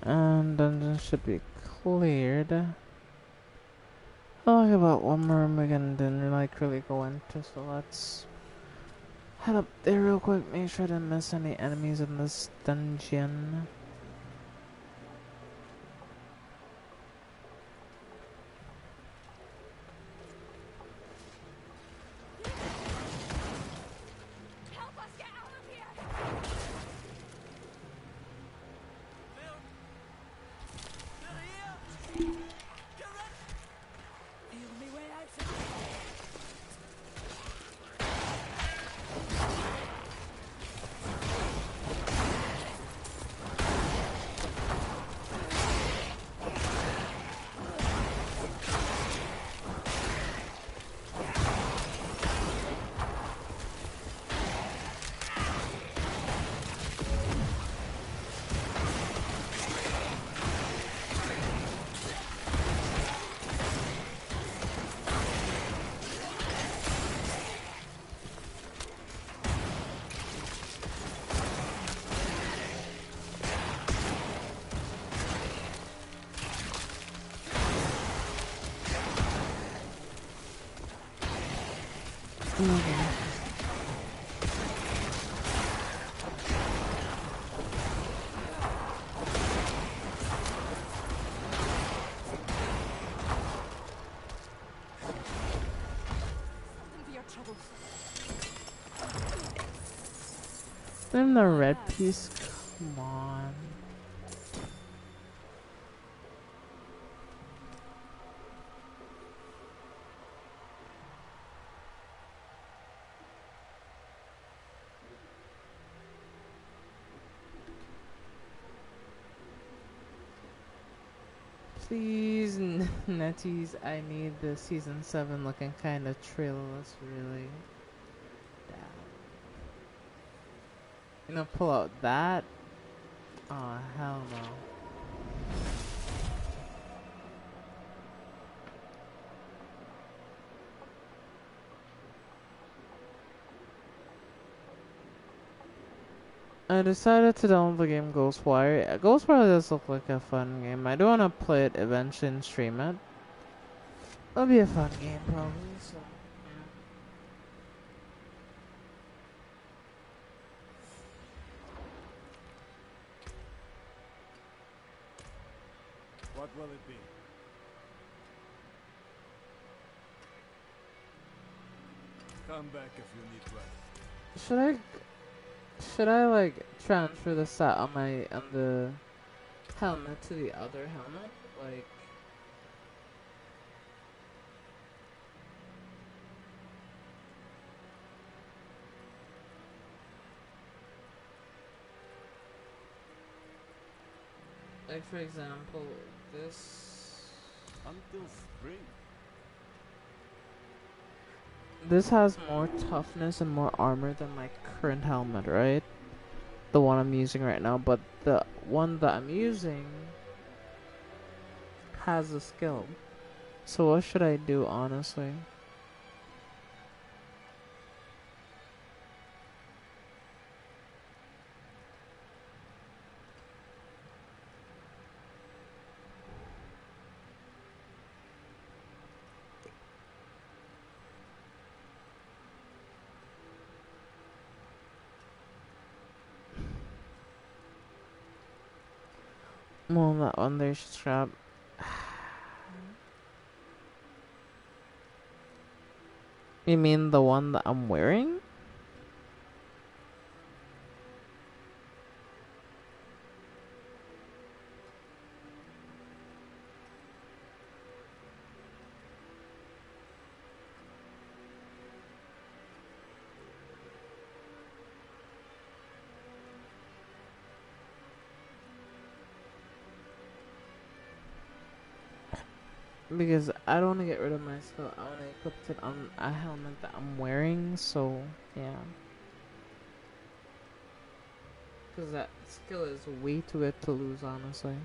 And dungeon should be cleared. I'll have about one more room we can then like really go into, so let's head up there real quick, make sure I didn't miss any enemies in this dungeon. In the red piece, come on. Please, Netties, I need the season 7 looking kind of trailless, really. You know, pull out that? Oh, hell no. I decided to download the game Ghostwire. Ghostwire does look like a fun game. I do want to play it eventually and stream it. It'll be a fun game, probably, so. What will it be? Come back if you need rest. Should I like transfer the set on the helmet to the other helmet? Like, Like for example, this Until spring. this has more toughness and more armor than my current helmet, right? The one I'm using right now, but the one that I'm using has a skill. So what should I do, honestly? Well, that one there should scrap. You mean the one that I'm wearing? Because I don't want to get rid of my skill. I want to equip it on a helmet that I'm wearing, so yeah. Because that skill is way too good to lose, honestly.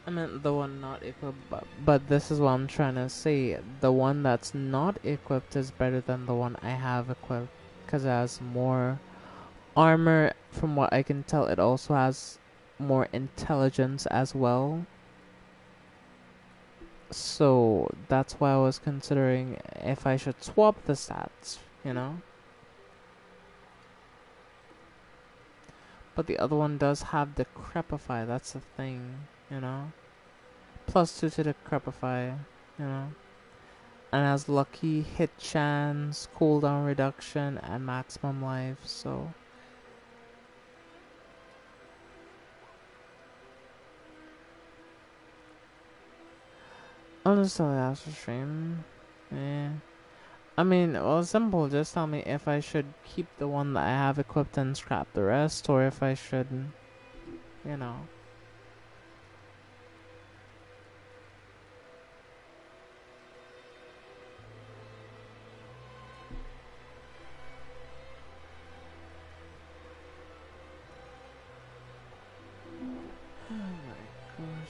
I meant the one not equipped, but this is what I'm trying to say. The one that's not equipped is better than the one I have equipped. Because it has more armor. From what I can tell, it also has more intelligence as well. So that's why I was considering if I should swap the stats, you know? But the other one does have the Crepify, that's the thing, you know? +2 to the Crepify, you know? And has lucky hit chance, cooldown reduction, and maximum life, so... I'll just tell you after stream. Yeah. I mean, well, simple. Just tell me if I should keep the one that I have equipped and scrap the rest, or if I should, you know. Oh my gosh,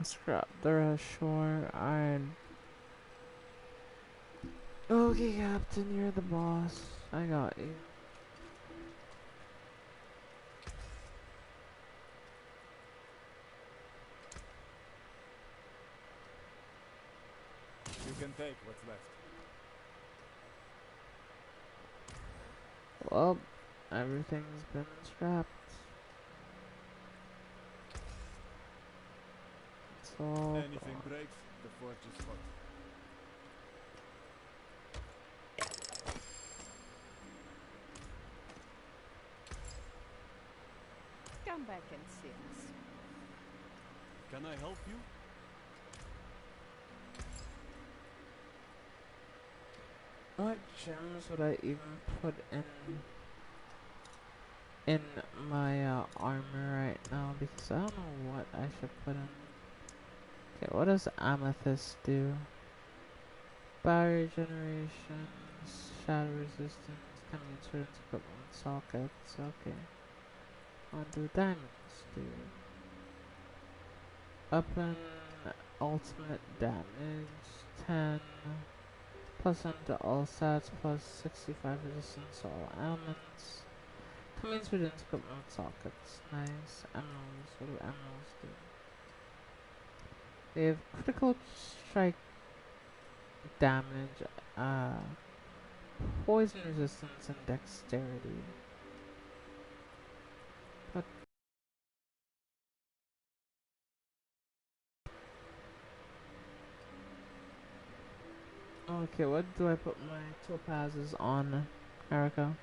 scrap the rest, sure. Alright. Okay, Captain, you're the boss. I got you. You can take what's left. Well, everything's been scrapped. It's all Anything gone. breaks, the forge is hot. Come back and see us. Can I help you? What gems would I even put in my armor right now? Because I don't know what I should put in. Okay, what does amethyst do? Barrier generation, shadow resistance, can be turned to equipment sockets. Okay. What do diamonds do? Weapon, ultimate damage, 10. Plus into all stats, plus 65 resistance to all elements. Commits within equipment sockets. Nice. Emeralds. What do emeralds do? They have critical strike damage, poison resistance, and dexterity. But okay, what do I put my topazes on, Erica?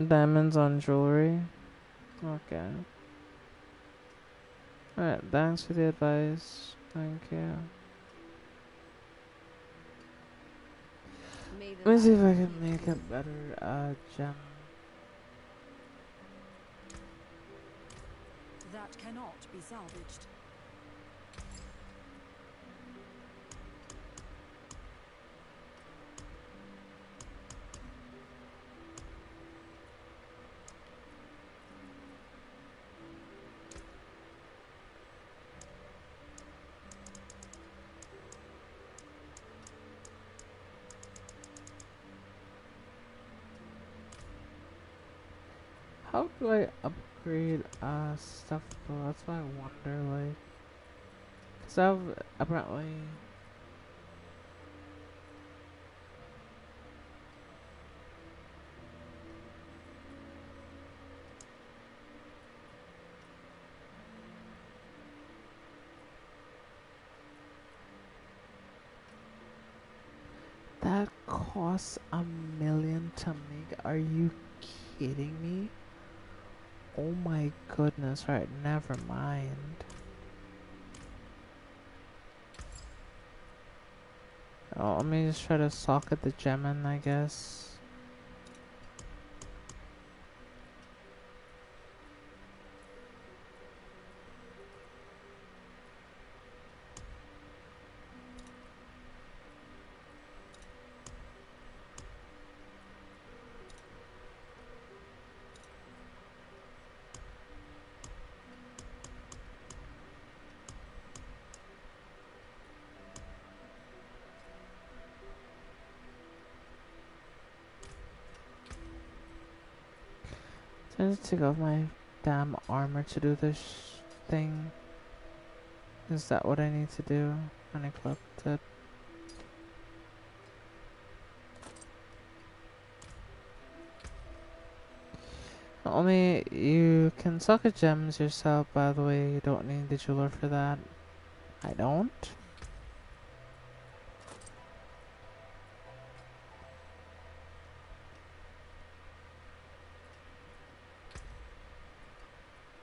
Diamonds on jewelry. Okay. Alright, thanks for the advice. Thank you. Let me see if I can make a better gem. That cannot be salvaged. How do I upgrade stuff though? That's why I wonder, like, cause I've apparently that costs $1 million to make. Are you kidding me? Oh my goodness, right, never mind. Oh, let me just try to socket the gem in, I guess. I need to take off my damn armor to do this thing. Is that what I need to do? Unequip it. Only you can socket gems yourself, by the way. You don't need the jeweler for that. I don't.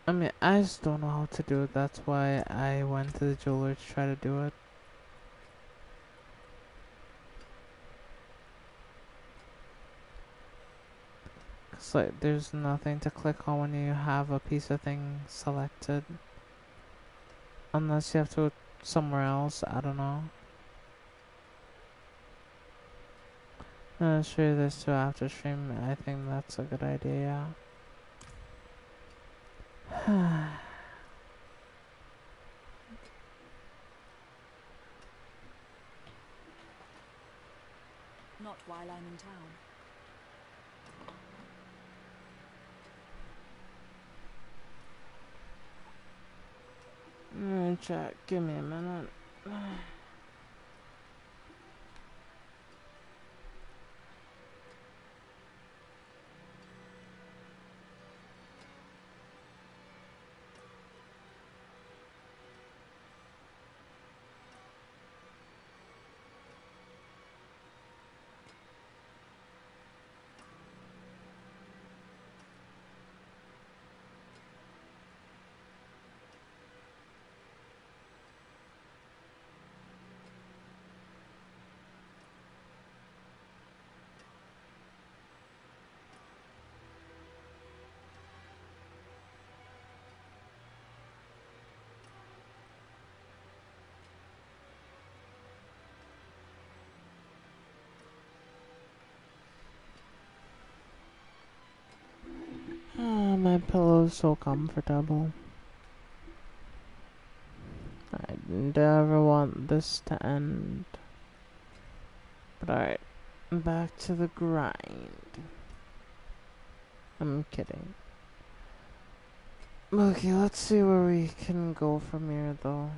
I mean, I just don't know how to do it. That's why I went to the jeweler to try to do it. Cause like, there's nothing to click on when you have a piece of thing selected. Unless you have to go somewhere else, I don't know. I'm gonna show you this too after stream. I think that's a good idea. Not while I'm in town. Chat, give me a minute. My pillow is so comfortable. I never want this to end. But alright, back to the grind. I'm kidding. Okay, let's see where we can go from here, though.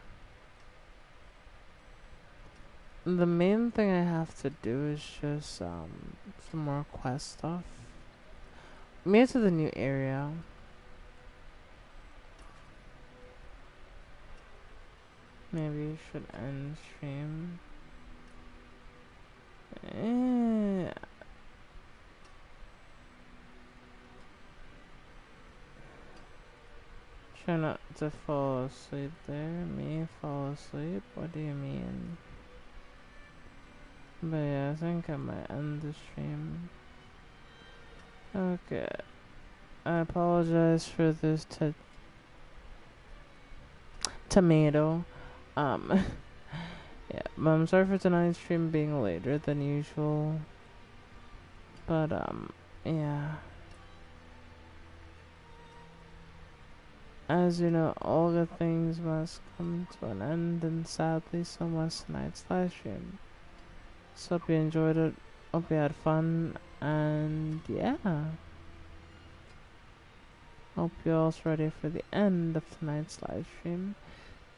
The main thing I have to do is just some more quest stuff. Made it to the new area. Maybe you should end stream. Try not to fall asleep there. Me fall asleep? What do you mean? But yeah, I think I might end the stream. Okay. I apologize for this tomato. Yeah, but I'm sorry for tonight's stream being later than usual. But, yeah. As you know, all good things must come to an end, and sadly, so must tonight's live stream. So hope you enjoyed it, hope you had fun, and yeah. Hope you're all ready for the end of tonight's live stream.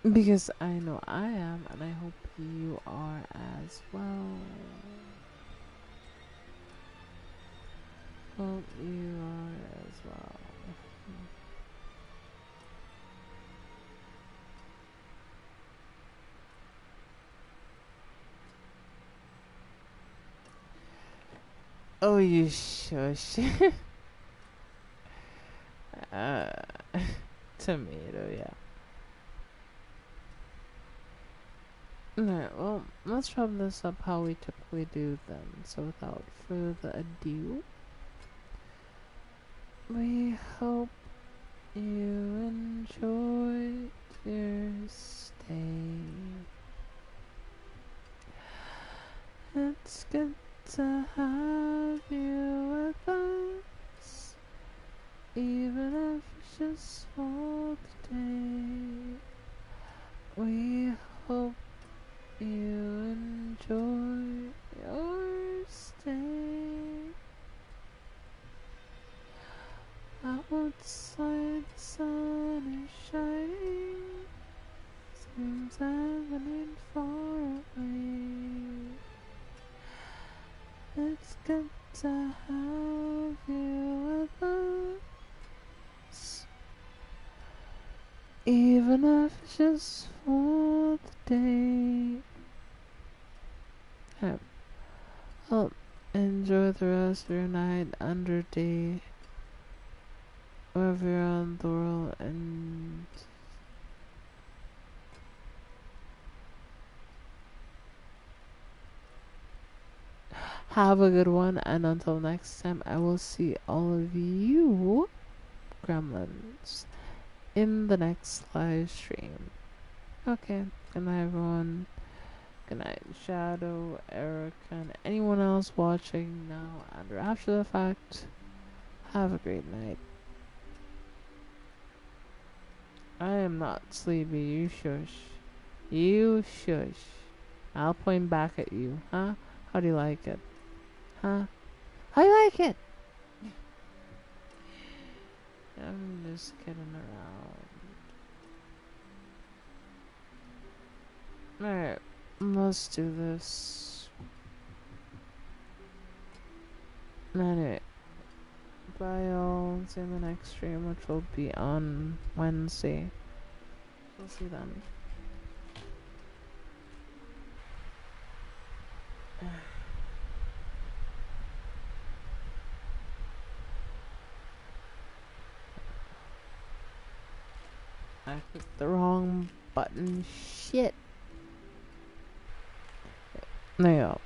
Because I know I am, and I hope you are as well. Hope you are as well. Oh, you shush. Tomato, yeah. Alright, well, let's wrap this up how we typically do then. So without further ado, we hope you enjoyed your stay. It's good to have you with us, even if it's just for the day. We hope you enjoy your stay. Outside the sun is shining, seems happening far away. It's good to have you with us, even if it's just for the day. Well, enjoy the rest of your night under day, wherever you're on the world, and have a good one. And until next time, I will see all of you gremlins in the next live stream. Okay, good night everyone. Good night Shadow, Eric, and anyone else watching now and after the fact. Have a great night. I am not sleepy, you shush. You shush. I'll point back at you, huh? How do you like it? Huh? How do you like it? I'm just kidding around. Alright, let's do this. Anyway, bye y'all. See you in the next stream, which will be on Wednesday. We'll see you then. I clicked the wrong button. Shit. There you go.